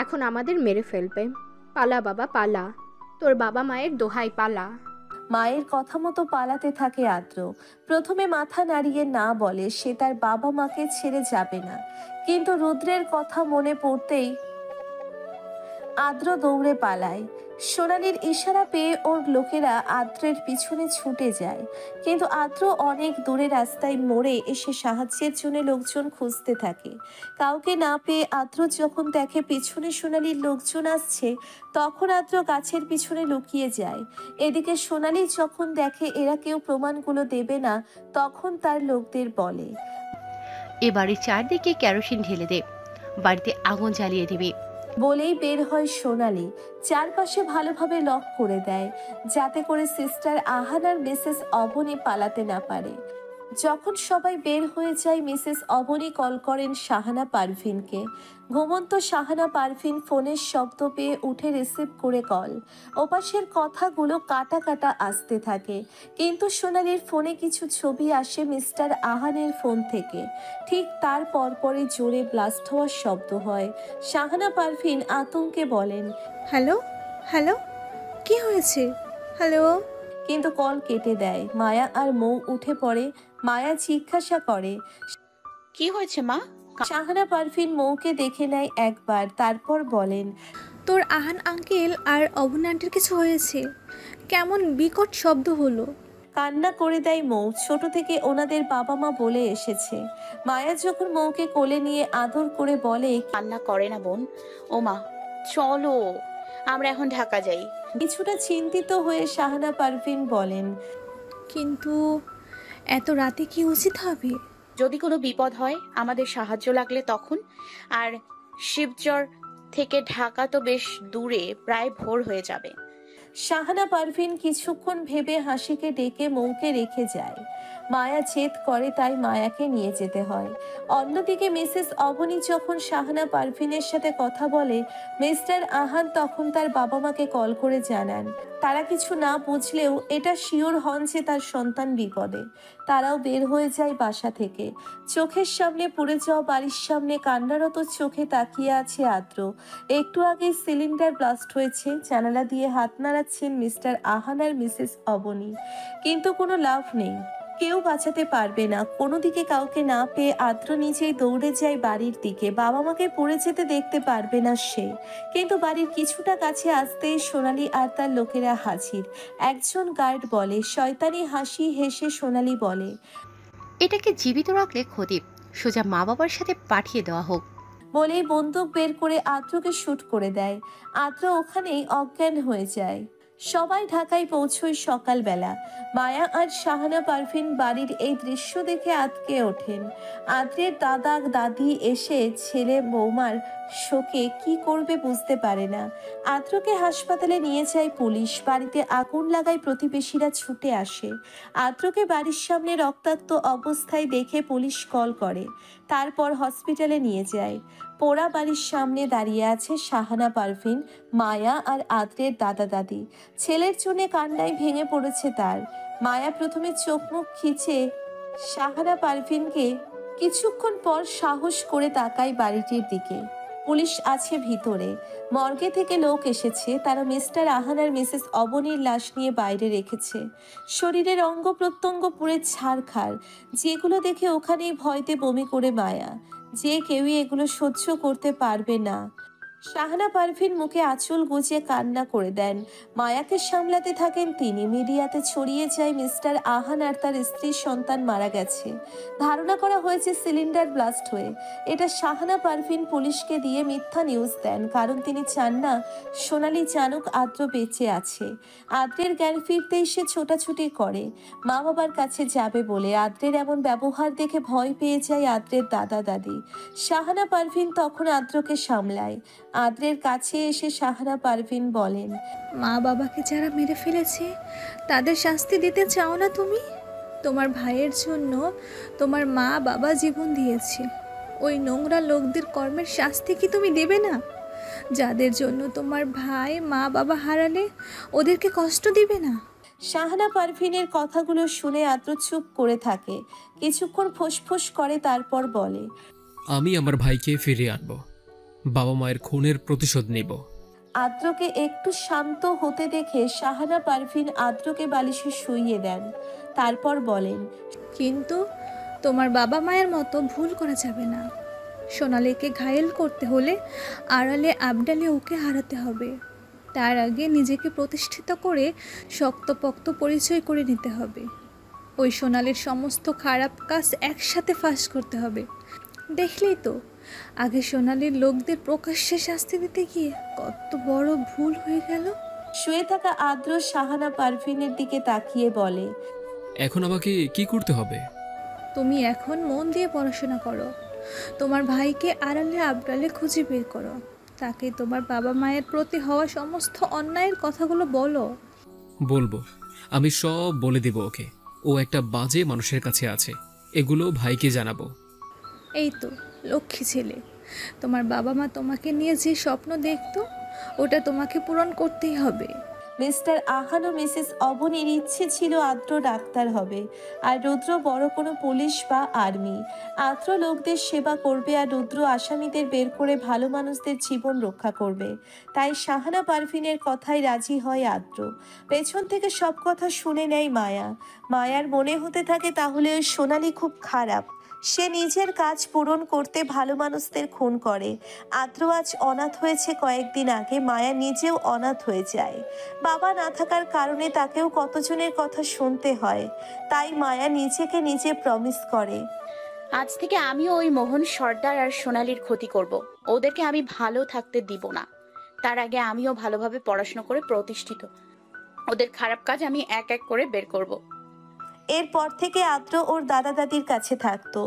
এখন আমাদের মেরে ফেলবে। পালা বাবা পালা, তোর বাবা মায়ের দোহাই পালা। মায়ের কথা মতো পালাতে থাকে আদ্র। প্রথমে মাথা নাড়িয়ে না বলে সে তার বাবা মাকে ছেড়ে যাবে না, কিন্তু রুদ্রের কথা মনে পড়তেই আদ্র দৌড়ে পালায়। সোনালির ইশারা পেয়ে ওর লোকেরা আদ্রের পিছনে ছুটে যায়, কিন্তু আদ্র অনেক দূরে রাস্তায় মোড়ে এসে সাহায্যের জন্য লোকজন খুঁজতে থাকে। কাউকে না পেয়ে আদ্র যখন দেখে পিছনে সোনালির লোকজন আসছে, তখন আদ্র গাছের পিছনে লুকিয়ে যায়। এদিকে সোনালি যখন দেখে এরা কেউ প্রমাণগুলো দেবে না, তখন তার লোকদের বলে, এ বাড়ির চারদিকে কেরোসিন ঢেলে দে, বাড়িতে আগুন জ্বালিয়ে দিবি। বলেই বের হয় সোনালি। চারপাশে ভালোভাবে লক করে দেয় যাতে করে সিস্টার আহান আর মিসেস অবনী পালাতে না পারে। যখন সবাই বের হয়ে যায় মিসেস অবনী কল করেন শাহানা পারভিনকে। ঘুমন্ত শাহানা পারভিন ফোনের শব্দ পেয়ে উঠে রিসিভ করে কল। ওপাশের কথাগুলো কাটা কাটা আসতে থাকে, কিন্তু সোনালির ফোনে কিছু ছবি আসে মিস্টার আহানের ফোন থেকে। ঠিক তার পরপরই জোরে ব্লাস্ট হওয়ার শব্দ হয়। শাহানা পারভিন আতঙ্কে বলেন, হ্যালো হ্যালো, কি হয়েছে? হ্যালো। কিন্তু কল কেটে দেয়। মায়া আর মৌ উঠে পড়ে। মায়া জিজ্ঞাসা করে, কি হয়েছে মা? শাহানা পারভিন মৌকে দেখে নেয় একবার, তারপর বলেন, তোর আহান আঙ্কেল আর অবনী আন্টির কিছু হয়েছে। কেমন বিকট শব্দ হলো। কান্না করে দেয় মৌ। ছোট থেকে ওনাদের বাবা মা বলে এসেছে। মায়া যখন মৌকে কোলে নিয়ে আদর করে বলে, কান্না করে না বোন। ও মা চলো আমরা এখন ঢাকা যাই। কিছুটা চিন্তিত হয়ে শাহানা পারভিন বলেন, কিন্তু এত রাতে কি উচিত হবে? যদি কোনো বিপদ হয়, আমাদের সাহায্য লাগলে তখন। আর শিবচর থেকে ঢাকা তো বেশ দূরে, প্রায় ভোর হয়ে যাবে। শাহানা পারভিন কিছুক্ষণ ভেবে হাসিকে ডেকে মৌকে রেখে যায়। মায়া জেদ করে, তাই মায়াকে নিয়ে যেতে হয়। অন্যদিকে মিসেস অবনী যখন শাহানা পারভিনের সাথে কথা বলে, মিস্টার আহান তখন তার বাবা মাকে কল করে জানান। তারা কিছু না বুঝলেও এটা শিওর হন যে তার সন্তান বিপদে। তারাও বের হয়ে যায় বাসা থেকে। চোখের সামনে পুড়ে যাওয়া বাড়ির সামনে কান্নারত চোখে তাকিয়ে আছে আদ্র। একটু আগে সিলিন্ডার ব্লাস্ট হয়েছে। জানালা দিয়ে হাত নাড়াচ্ছেন মিস্টার আহান আর মিসেস অবনী, কিন্তু কোনো লাভ নেই। কেউ বাঁচাতে পারবে না। কোনো দিকে কাউকে না পেয়ে আদ্র নিজেই দৌড়ে যায় বাড়ির দিকে। বাবা মাকে পড়ে যেতে দেখতে পারবে না সে। কিন্তু বাড়ির কিছুটা কাছে আসতেই সোনালি আর তার লোকেরা হাজির। একজন গার্ড বলে, শয়তানি হাসি হেসে সোনালি বলে, এটাকে জীবিত রাখলে ক্ষতি, সোজা মা বাবার সাথে পাঠিয়ে দেওয়া হোক। বলেই বন্দুক বের করে আদ্রকে শুট করে দেয়। আদ্র ওখানেই অজ্ঞান হয়ে যায়। সবাই ঢাকায় পৌঁছয় সকালবেলা। মায়া আর শাহানা পারভিন বাড়ির এই দৃশ্য দেখে আঁতকে ওঠেন। আদ্রের দাদা দাদি এসে ছেলে বৌমার শোকে কি করবে বুঝতে পারে না। আদ্রকে হাসপাতালে নিয়ে যায় পুলিশ। বাড়িতে আগুন লাগায় প্রতিবেশীরা ছুটে আসে। আদ্রকে বাড়ির সামনে রক্তাক্ত অবস্থায় দেখে পুলিশ কল করে। তারপর হসপিটালে নিয়ে যায়। পোড়া বাড়ির সামনে দাঁড়িয়ে আছে শাহানা পারভিন, মায়া আর আদ্রের দাদা দাদি। ছেলের জন্য কান্নায় ভেঙে পড়েছে তার। মায়া প্রথমে চোখ মুখ খিচে শাহানা পারভিনকে, কিছুক্ষণ পর সাহস করে তাকায় বাড়িটির দিকে। পুলিশ আছে ভিতরে। মর্গে থেকে লোক এসেছে। তারা মিস্টার আহান আর মিসেস অবনীর লাশ নিয়ে বাইরে রেখেছে। শরীরের অঙ্গ প্রত্যঙ্গ পুড়ে ছারখার, যেগুলো দেখে ওখানেই ভয়তে বমি করে মায়া। যে কেউই এগুলো সহ্য করতে পারবে না। শাহানা পারভিন মুখে আঁচল গুজে কান্না করে দেন। মায়াকে সামলাতে থাকেন তিনি। মিডিয়াতে ছড়িয়ে যায় মিস্টার আহান আর তার স্ত্রীর সন্তান মারা গেছে। ধারণা করা হয়েছে সিলিন্ডার ব্লাস্ট হয়ে। এটা শাহানা পারভিন পুলিশকে দিয়ে মিথ্যা নিউজ দেন, কারণ তিনি চান না সোনালি জানুক আদ্র বেঁচে আছে। আদ্রের জ্ঞান ফিরতেই সে ছোটাছুটি করে মা বাবার কাছে যাবে বলে। আদ্রের এমন ব্যবহার দেখে ভয় পেয়ে যায় আদ্রের দাদা দাদি। শাহানা পারভিন তখন আদ্রকে সামলায়। আদ্রের কাছে এসে শাহানা পারভিন বলেন, মা বাবাকে যারা মেরে ফেলেছে তাদের শাস্তি দিতে চাও না তুমি? তোমার ভাইয়ের জন্য তোমার মা বাবা জীবন দিয়েছে। ওই নোংরা লোকদের কর্মের শাস্তি কি তুমি দেবে না? যাদের জন্য তোমার ভাই মা বাবা হারালে ওদেরকে কষ্ট দিবে না? শাহানা পারভিনের কথাগুলো শুনে আদ্র চুপ করে থাকে। কিছুক্ষণ ফোঁস করে, তারপর বলে, আমি আমার ভাইকে ফিরিয়ে আনবো, বাবা মায়ের খুনের প্রতিশোধ নেব। আদ্রকে একটু শান্ত হতে দেখে শাহানা পারভিন আদ্রকে বালিশে শুইয়ে দেন। তারপর বলেন, কিন্তু তোমার বাবা মায়ের মতো ভুল করা যাবে না। সোনালীকে ঘায়েল করতে হলে আড়ালে আবডালে ওকে হারাতে হবে। তার আগে নিজেকে প্রতিষ্ঠিত করে শক্তপোক্ত পরিচয় করে নিতে হবে। ওই সোনালীর সমস্ত খারাপ কাজ একসাথে ফাঁস করতে হবে। দেখলেই তো আগে সোনালীর লোকদের প্রকাশ্যে শাস্তি দিতে গিয়ে কত বড় ভুল হয়ে গেল। শুয়ে থাকা আদ্র শাহানা পারভিনের দিকে তাকিয়ে বলে, এখন আমাকে কি করতে হবে? তুমি এখন মন দিয়ে পড়াশোনা করো। তোমার ভাইকে আড়ালে আবডালে খুঁজে বের করো। তাকে তোমার বাবা মায়ের প্রতি হওয়া সমস্ত অন্যায়ের কথাগুলো বলো। বলবো, আমি সব বলে দেব ওকে। ও একটা বাজে মানুষের কাছে আছে, এগুলো ভাইকে জানাবো। এই তো লক্ষ্মী ছেলে, তোমার বাবা মা তোমাকে নিয়ে যে স্বপ্ন দেখতো ওটা তোমাকে পূরণ করতেই হবে। মিস্টার আহান ও মিসেস অবনীর ইচ্ছে ছিল আদ্র ডাক্তার হবে, আর রুদ্র বড় কোনো পুলিশ বা আর্মি। আদ্র লোকদের সেবা করবে আর রুদ্র আসামিদের বের করে ভালো মানুষদের জীবন রক্ষা করবে। তাই শাহানা পারভিনের কথায় রাজি হয় আদ্র। পেছন থেকে সব কথা শুনে নেয় মায়া। মায়ার মনে হতে থাকে তাহলে ওই সোনালি খুব খারাপ, সে নিজের কাজ পূরণ করতে ভালো মানুষদের খুন করে। আদ্র আজ অনাথ হয়েছে কয়েকদিন আগে, মায়া নিজেও অনাথ হয়ে যায়। বাবা না থাকার কারণে তাকেও কতজনের কথা শুনতে হয়। তাই মায়া নিজেকে নিজে প্রমিস করে, আজ থেকে আমিও ওই মোহন সর্দার আর সোনালির ক্ষতি করব। ওদেরকে আমি ভালো থাকতে দিব না। তার আগে আমিও ভালোভাবে পড়াশোনা করে প্রতিষ্ঠিত। ওদের খারাপ কাজ আমি এক এক করে বের করব। এরপর থেকে আদ্র ওর দাদা দাদির কাছে থাকতো।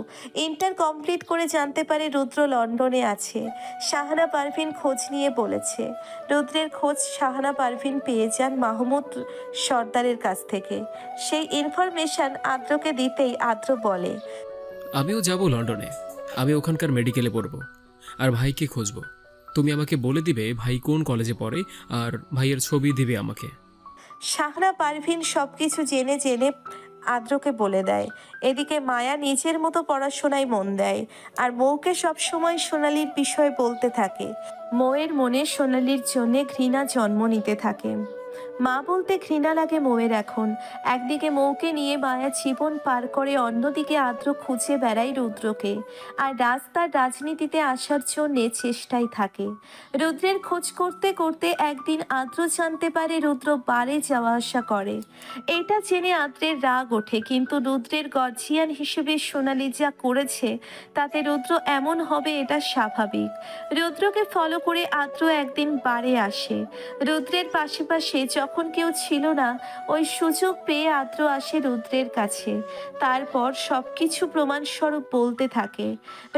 ইন্টার কমপ্লিট করে জানতে পারে রুদ্র লন্ডনে আছে। শাহানা পারভিন খোঁজ নিয়ে বলেছে। রুদ্রের খোঁজ শাহানা পারভিন পেয়ে যান মাহমুদ সর্দারের কাছ থেকে। সেই ইনফরমেশন আদ্রকে দিতেই আদ্র বলে, আমিও যাব লন্ডনে। আমি ওখানকার মেডিকেলে পড়ব আর ভাইকে খুঁজব। তুমি আমাকে বলে দিবে ভাই কোন কলেজে পড়ে, আর ভাইয়ের ছবি দিবে আমাকে। শাহানা পারভিন সবকিছু জেনে জেনে আদ্রকে বলে দেয়। এদিকে মায়া নিজের মতো পড়াশোনায় মন দেয় আর মৌকে সবসময় সোনালির বিষয়ে বলতে থাকে। মৌয়ের মনে সোনালির জন্য ঘৃণা জন্ম নিতে থাকে। মা বলতে ঘৃণা লাগে মৌয়ের এখন। একদিকে মৌকে নিয়ে মায়া জীবন পার করে, অন্যদিকে আদ্র খুঁজে বেড়ায় রুদ্রকে আর রাস্তার রাজনীতিতে আসার জন্য চেষ্টায় থাকে। রুদ্রের খোঁজ করতে করতে একদিন আদ্র জানতে পারে রুদ্র বারে যাওয়া আসা করে। এটা জেনে আদ্রের রাগ ওঠে, কিন্তু রুদ্রের গার্জিয়ান হিসেবে সোনালি যা করেছে তাতে রুদ্র এমন হবে এটা স্বাভাবিক। রুদ্রকে ফলো করে আদ্র একদিন বারে আসে। রুদ্রের পাশে পাশে যখন কেউ ছিল না, ওই সুযোগ পেয়ে আদ্র আসে রুদ্রের কাছে। তারপর সবকিছু প্রমাণস্বরূপ বলতে থাকে।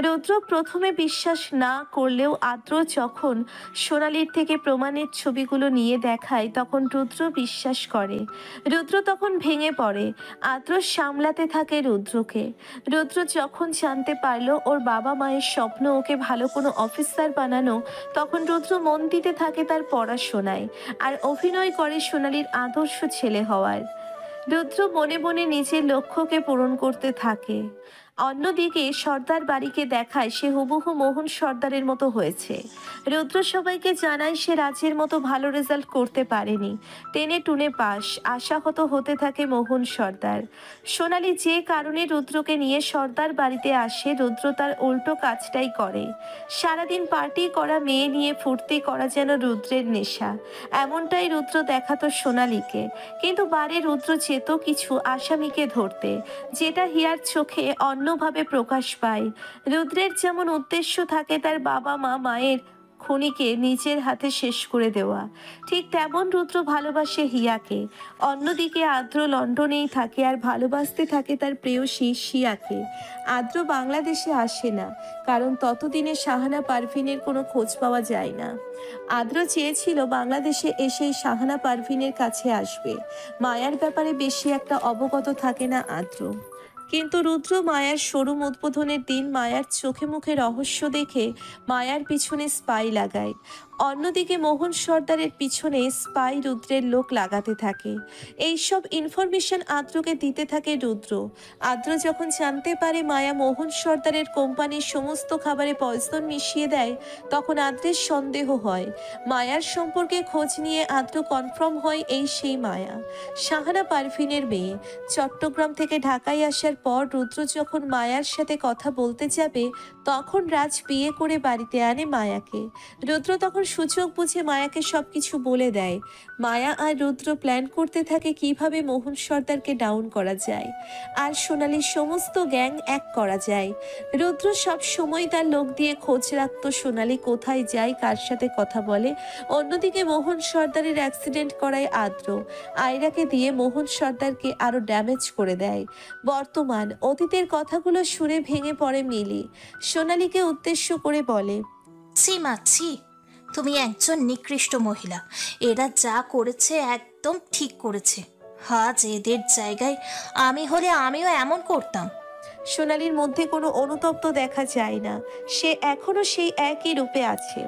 রুদ্র প্রথমে বিশ্বাস না করলেও আদ্র যখন সোনালির থেকে প্রমাণের ছবিগুলো নিয়ে দেখায় তখন রুদ্র বিশ্বাস করে। রুদ্র তখন ভেঙে পড়ে। আদ্র সামলাতে থাকে রুদ্রকে। রুদ্র যখন জানতে পারলো ওর বাবা মায়ের স্বপ্ন ওকে ভালো কোনো অফিসার বানানো, তখন রুদ্র মন দিতে থাকে তার পড়াশোনায় আর অভিনয় করে সোনালির আদর্শ ছেলে হওয়ার। রুদ্র মনে মনে নিজের লক্ষ্যকে পূরণ করতে থাকে। অন্যদিকে সর্দার বাড়িকে দেখায় সে হুবহু মোহন সর্দারের মতো হয়েছে। রুদ্র সবাইকে জানায় সে রাজের মতো ভালো রেজাল্ট করতে পারেনি, টেনে টুনে পাস। আশাহত হতে থাকে মোহন সর্দার। সোনালি যে কারণে রুদ্রকে নিয়ে সর্দার বাড়িতে আসে, রুদ্র তার উল্টো কাজটাই করে। সারাদিন পার্টি করা, মেয়ে নিয়ে ফুর্তি করা যেন রুদ্রের নেশা। এমনটাই রুদ্র দেখাতো সোনালিকে। কিন্তু বারে রুদ্র যেত কিছু আসামিকে ধরতে, যেটা হিয়ার চোখে অন্যভাবে প্রকাশ পায়। রুদ্রের যেমন উদ্দেশ্য থাকে তার বাবা মা মায়ের খুনিকে নিজের হাতে শেষ করে দেওয়া, ঠিক তেমন রুদ্র ভালোবাসে হিয়াকে। অন্যদিকে আদ্র লন্ডনেই থাকে আর ভালোবাসতে থাকে তার প্রেয়সী শিয়াকে। আদ্র বাংলাদেশে আসে না, কারণ ততদিনে শাহানা পারভিনের কোনো খোঁজ পাওয়া যায় না। আদ্র চেয়েছিল বাংলাদেশে এসেই শাহানা পারভিনের কাছে আসবে। মায়ার ব্যাপারে বেশি একটা অবগত থাকে না আদ্র। কিন্তু রুদ্র মায়ার শোরুম উদ্বোধনের দিন মায়ার চোখে মুখে রহস্য দেখে মায়ার পিছনে স্পাই লাগায়। অন্যদিকে মোহন সর্দারের পিছনে স্পাই রুদ্রের লোক লাগাতে থাকে। এইসব ইনফরমেশন আদ্রকে দিতে থাকে রুদ্র। আদ্র যখন জানতে পারে মায়া মোহন সর্দারের কোম্পানির সমস্ত খাবারে পয়জন মিশিয়ে দেয়, তখন আদ্রের সন্দেহ হয়। মায়ার সম্পর্কে খোঁজ নিয়ে আদ্র কনফার্ম হয় এই সেই মায়া, শাহানা পারভিনের মেয়ে। চট্টগ্রাম থেকে ঢাকায় আসার পর রুদ্র যখন মায়ার সাথে কথা বলতে যাবে, তখন রাজ বিয়ে করে বাড়িতে আনে মায়াকে। রুদ্র তখন সুযোগ বুঝে মায়াকে সবকিছু বলে দেয়। মায়া আর রুদ্র প্ল্যান করতে থাকে কিভাবে মোহন সর্দারকে ডাউন করা যায় আর সোনালির সমস্ত গ্যাং এক করা যায়। রুদ্র সব সময় তার লোক দিয়ে খোঁজ রাখতো সোনালি কোথায় যায়, কার সাথে কথা বলে। অন্যদিকে মোহন সর্দারের অ্যাক্সিডেন্ট করায় আদ্র আয়রাকে দিয়ে মোহন সর্দারকে আরো ড্যামেজ করে দেয়। বর্তমান অতীতের কথাগুলো শুনে ভেঙে পড়ে মিলি। সোনালিকে উদ্দেশ্য করে বলে, ছি মাছি, তুমি একজন নিকৃষ্ট মহিলা। এরা যা করেছে একদম ঠিক করেছে। আজ এদের জায়গায় আমি হলে আমিও এমন করতাম। সোনালির মধ্যে কোনো অনুতপ্ত দেখা যায় না, সে এখনো সেই একই রূপে আছে।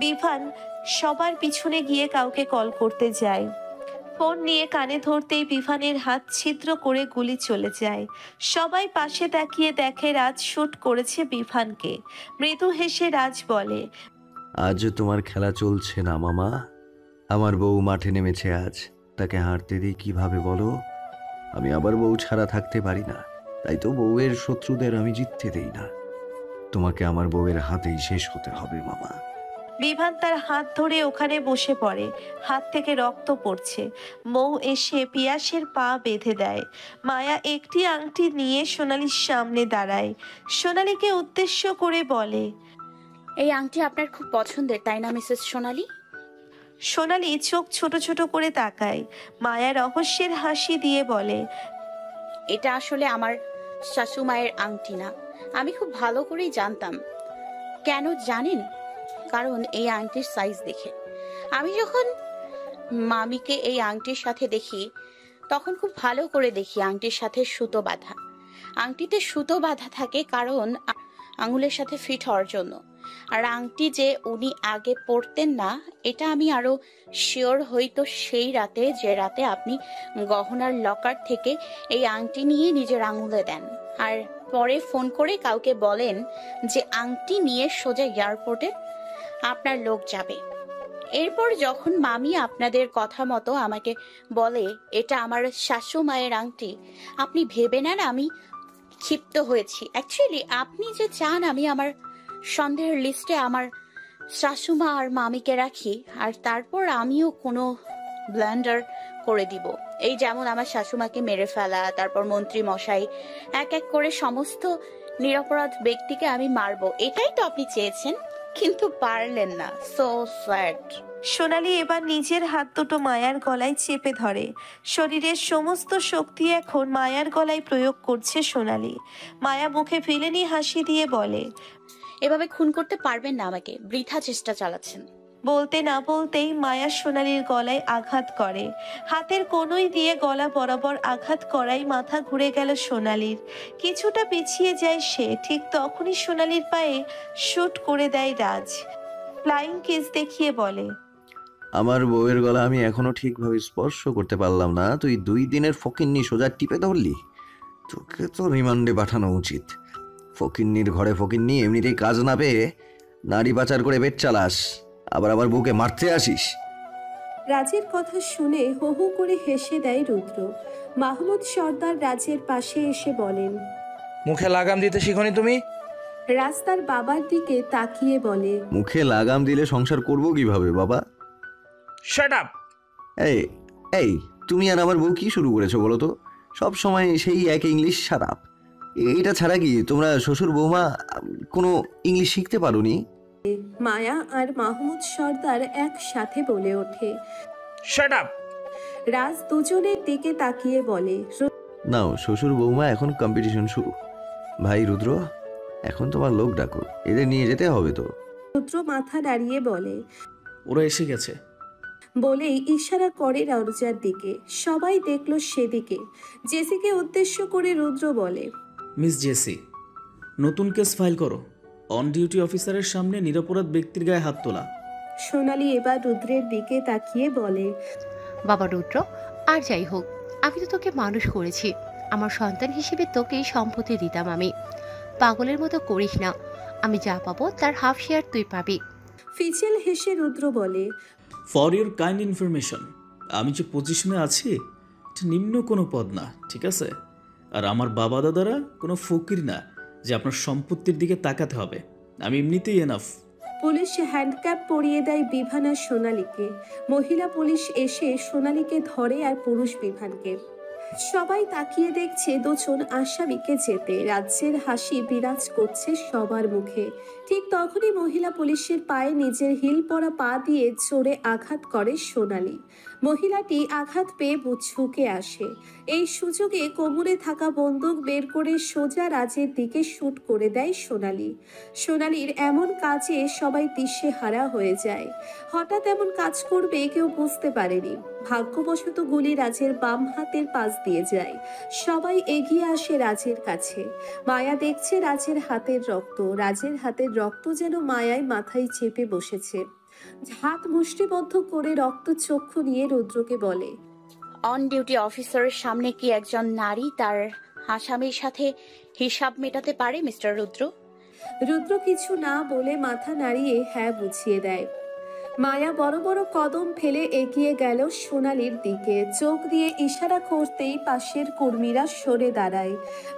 বিভান সবার পিছনে গিয়ে কাউকে কল করতে যায়। ফোন নিয়ে কানে ধরতেই বিভানের হাত ছিদ্র করে গুলি চলে যায়। সবাই পাশে তাকিয়ে দেখে রাজ শুট করেছে বিভানকে। মৃদু হেসে রাজ বলে, আজ তোমার খেলা চলছে না মামা। আমার বউ মাঠে নেমেছে আজ, তাকে হারতে দিই কিভাবে বলো? আমি আবার বউ ছাড়া থাকতে পারি না, তাই তো বউয়ের শত্রুদের আমি জিততে দেই না। তোমাকে আমার বউয়ের হাতেই শেষ হতে হবে মামা। বিভান তার হাত ধরে ওখানে বসে পড়ে, হাত থেকে রক্ত পড়ছে। মৌ এসে পিয়াসের পা বেঁধে দেয়। মায়া একটি আংটি নিয়ে সোনালির সামনে দাঁড়ায়। সোনালিকে উদ্দেশ্য করে বলে, এই আংটি আপনার খুব পছন্দের তাই না মিসেস সোনালি? সোনালি চোখ ছোট ছোট করে তাকায়। মায়া রহস্যের হাসি দিয়ে বলে, এটা আসলে আমার শাশুমায়ের আংটি না। আমি খুব ভালো করেই জানতাম। কেন জানেন? কারণ এই আংটির সাইজ দেখে। আমি যখন মামিকে এই আংটির সাথে দেখি তখন খুব ভালো করে দেখি আংটির সাথে সুতো বাঁধা। আংটিতে সুতো বাঁধা থাকে কারণ আঙুলের সাথে ফিট হওয়ার জন্য। আর আংটি যে উনি আগে পরতেন না এটা আমি আরো শিওর হইতো সেই রাতে, যে রাতে আপনি গহনার লকার থেকে এই আংটি নিয়ে নিজের আঙুলে দেন আর পরে ফোন করে কাউকে বলেন যে আংটি নিয়ে সোজা এয়ারপোর্টে আপনার লোক যাবে। এরপর যখন মামি আপনাদের কথা মতো আমাকে বলে এটা আমার শাশু মায়ের আংটি, আপনি ভেবে নেন আমি ক্ষিপ্ত হয়েছি। অ্যাকচুয়ালি আপনি যে চান আমি আমার সন্দেহের লিস্টে আমার শাশুমা আর মামিকে রাখি আর তারপর আমিও কোনো ব্ল্যান্ডার করে দিব। এই যেমন আমার শাশুমাকে মেরে ফেলা, তারপর মন্ত্রী মশাই, এক এক করে সমস্ত নিরপরাধ ব্যক্তিকে আমি মারবো। এটাই তো আপনি চেয়েছেন, কিন্তু পারলেন না। So sad. সোনালি এবার নিজের হাত দুটো মায়ার গলায় চেপে ধরে। শরীরের সমস্ত শক্তি এখন মায়ার গলায় প্রয়োগ করছে সোনালি। মায়া মুখে ভিলেনি হাসি দিয়ে বলে, এভাবে খুন করতে পারবেন না আমাকে, বৃথা চেষ্টা চালাচ্ছেন। বলতে না বলতেই মায়া সোনালির গলায় আঘাত করে। হাতের কনুই দিয়ে গলা বরাবর আঘাত করাই মাথা ঘুরে গেল সোনালির। কিছুটা পিছিয়ে যায় সে। ঠিক তখনই সোনালির পায়ে শুট করে দেয় রাজ। ফ্লাইং কিস দেখিয়ে বলে, আমার বউয়ের গলা আমি এখনো ঠিকভাবে স্পর্শ করতে পারলাম না, তুই 2 দিনের ফকিন্নি সোজা টিপে ধরলি। তোকে তো রিমান্ডে পাঠানো উচিত। ফকিন্নির ঘরে ফকিন্নি, এমনিতেই কাজ না পেয়ে নারী পাচার করে পেট চালাস, আবার বউকে মারতে আসিস। রাজের কথা শুনে হো হো করে হেসে দেয় রুদ্র। মাহমুদ সর্দার রাজের পাশে এসে বলেন, মুখে লাগাম দিতে শিখনি তুমি? রাজ তার বাবার দিকে তাকিয়ে বলে, মুখে লাগাম দিলে সংসার করব কিভাবে বাবা? Shut up. এই এই তুমি আর আমার বউ কি শুরু করেছো বলো তো? সব সময় সেই এক ইংলিশ শারাপ। এইটা ছাড়া কি তোমরা শ্বশুর বৌমা কোনো ইংলিশ শিখতে পারোনি? মায়া আর মাহমুদ সর্দার একসাথে বলে ওঠে, শাট আপ। রাজ দুজনের দিকে তাকিয়ে বলে, নাও শ্বশুর বৌমা এখন কম্পিটিশন শুরু। ভাই রুদ্র, এখন তোমার লোক ডাকো, এদের নিয়ে যেতে হবে তো। রুদ্র মাথা নাড়িয়ে বলে, ওরা এসে গেছে। বলেই ইশারা করে রওজার দিকে। সবাই দেখলো সেদিকে। জেসিকে উদ্দেশ্য করে রুদ্র বলে, মিস জেসি, নতুন কেস ফাইল করো। অন ডিউটি অফিসারের সামনে নিরপরাধ ব্যক্তির গায়ে হাত তোলা। সোনালি এবার রুদ্রের দিকে তাকিয়ে বলে, বাবা রুদ্র, আর যাই হোক আমি তো তোকে মানুষ করেছি, আমার সন্তান হিসেবে তোকেই সম্পত্তি দিতাম আমি। পাগলের মতো করিস না, আমি যা পাবো তার হাফ শেয়ার তুই পাবি। ফিচেল হেসে রুদ্র বলে, ফর ইউর কাইন্ড ইনফরমেশন, আমি যে পজিশনে আছি এটা নিম্ন কোনো পদ না, ঠিক আছে? আর আমার বাবা দাদারা কোনো ফকির না যে আপনার সম্পত্তির দিকে তাকাতে হবে। আমি এমনিতেই এনাফ। পুলিশ হ্যান্ডক্যাপ পরিয়ে দেয় বিভান আর সোনালিকে। মহিলা পুলিশ এসে সোনালিকে ধরে আর পুরুষ বিভানকে। সবাই তাকিয়ে দেখছে দুজন আসামিকে যেতে। রাজ্যের হাসি বিরাজ করছে সবার মুখে। ঠিক তখনই মহিলা পুলিশের পায়ে নিজের হিল পরা পা দিয়ে জোরে আঘাত করে সোনালি। মহিলাটি আঘাত পেয়ে ঝুঁকে আসে। এই সুযোগে কোমরে থাকা বন্দুক বের করে সোজা রাজের দিকে শুট করে দেয় সোনালি। সোনালির এমন কাজে সবাই দিশেহারা হয়ে যায়। হঠাৎ এমন কাজ করবে কেউ বুঝতে পারেনি। ভাগ্যবশত গুলি রাজের বাম হাতের পাশ দিয়ে যায়। সবাই এগিয়ে আসে রাজের কাছে। মায়া দেখছে রাজের হাতের রক্ত। রাজের হাতের রক্ত যেন মায়ায় মাথায় চেপে বসেছে। হাত মুষ্টিবদ্ধ করে রক্ত চক্ষু নিয়ে রুদ্রকে বলে, অন ডিউটি অফিসারের সামনে কি একজন নারী তার আসামির সাথে হিসাব মেটাতে পারে মিস্টার রুদ্র? রুদ্র কিছু না বলে মাথা নাড়িয়ে হ্যাঁ বুঝিয়ে দেয়। মায়া বড় বড় কদম ফেলে এগিয়ে গেল সোনালির দিকে। চোখ দিয়ে ইশারা করতেই পাশের কর্মীরা সরে দাঁড়ায়।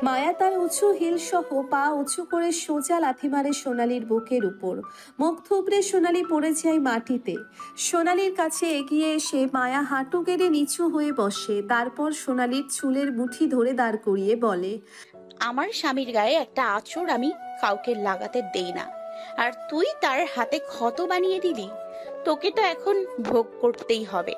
মায়া তার উঁচু হিল সহ পা উঁচু করে সোজা লাথি মারে সোনালির বুকের উপর। মুখ থুবড়ে সোনালি পড়ে যায় মাটিতে। সোনালির কাছে এগিয়ে এসে মায়া হাঁটু গেড়ে নিচু হয়ে বসে। তারপর সোনালির চুলের মুঠি ধরে দাঁড় করিয়ে বলে, আমার স্বামীর গায়ে একটা আঁচড় আমি কাউকে লাগাতে দেই না, আর তুই তার হাতে ক্ষত বানিয়ে দিলি। তোকে তো এখন ভোগ করতেই হবে।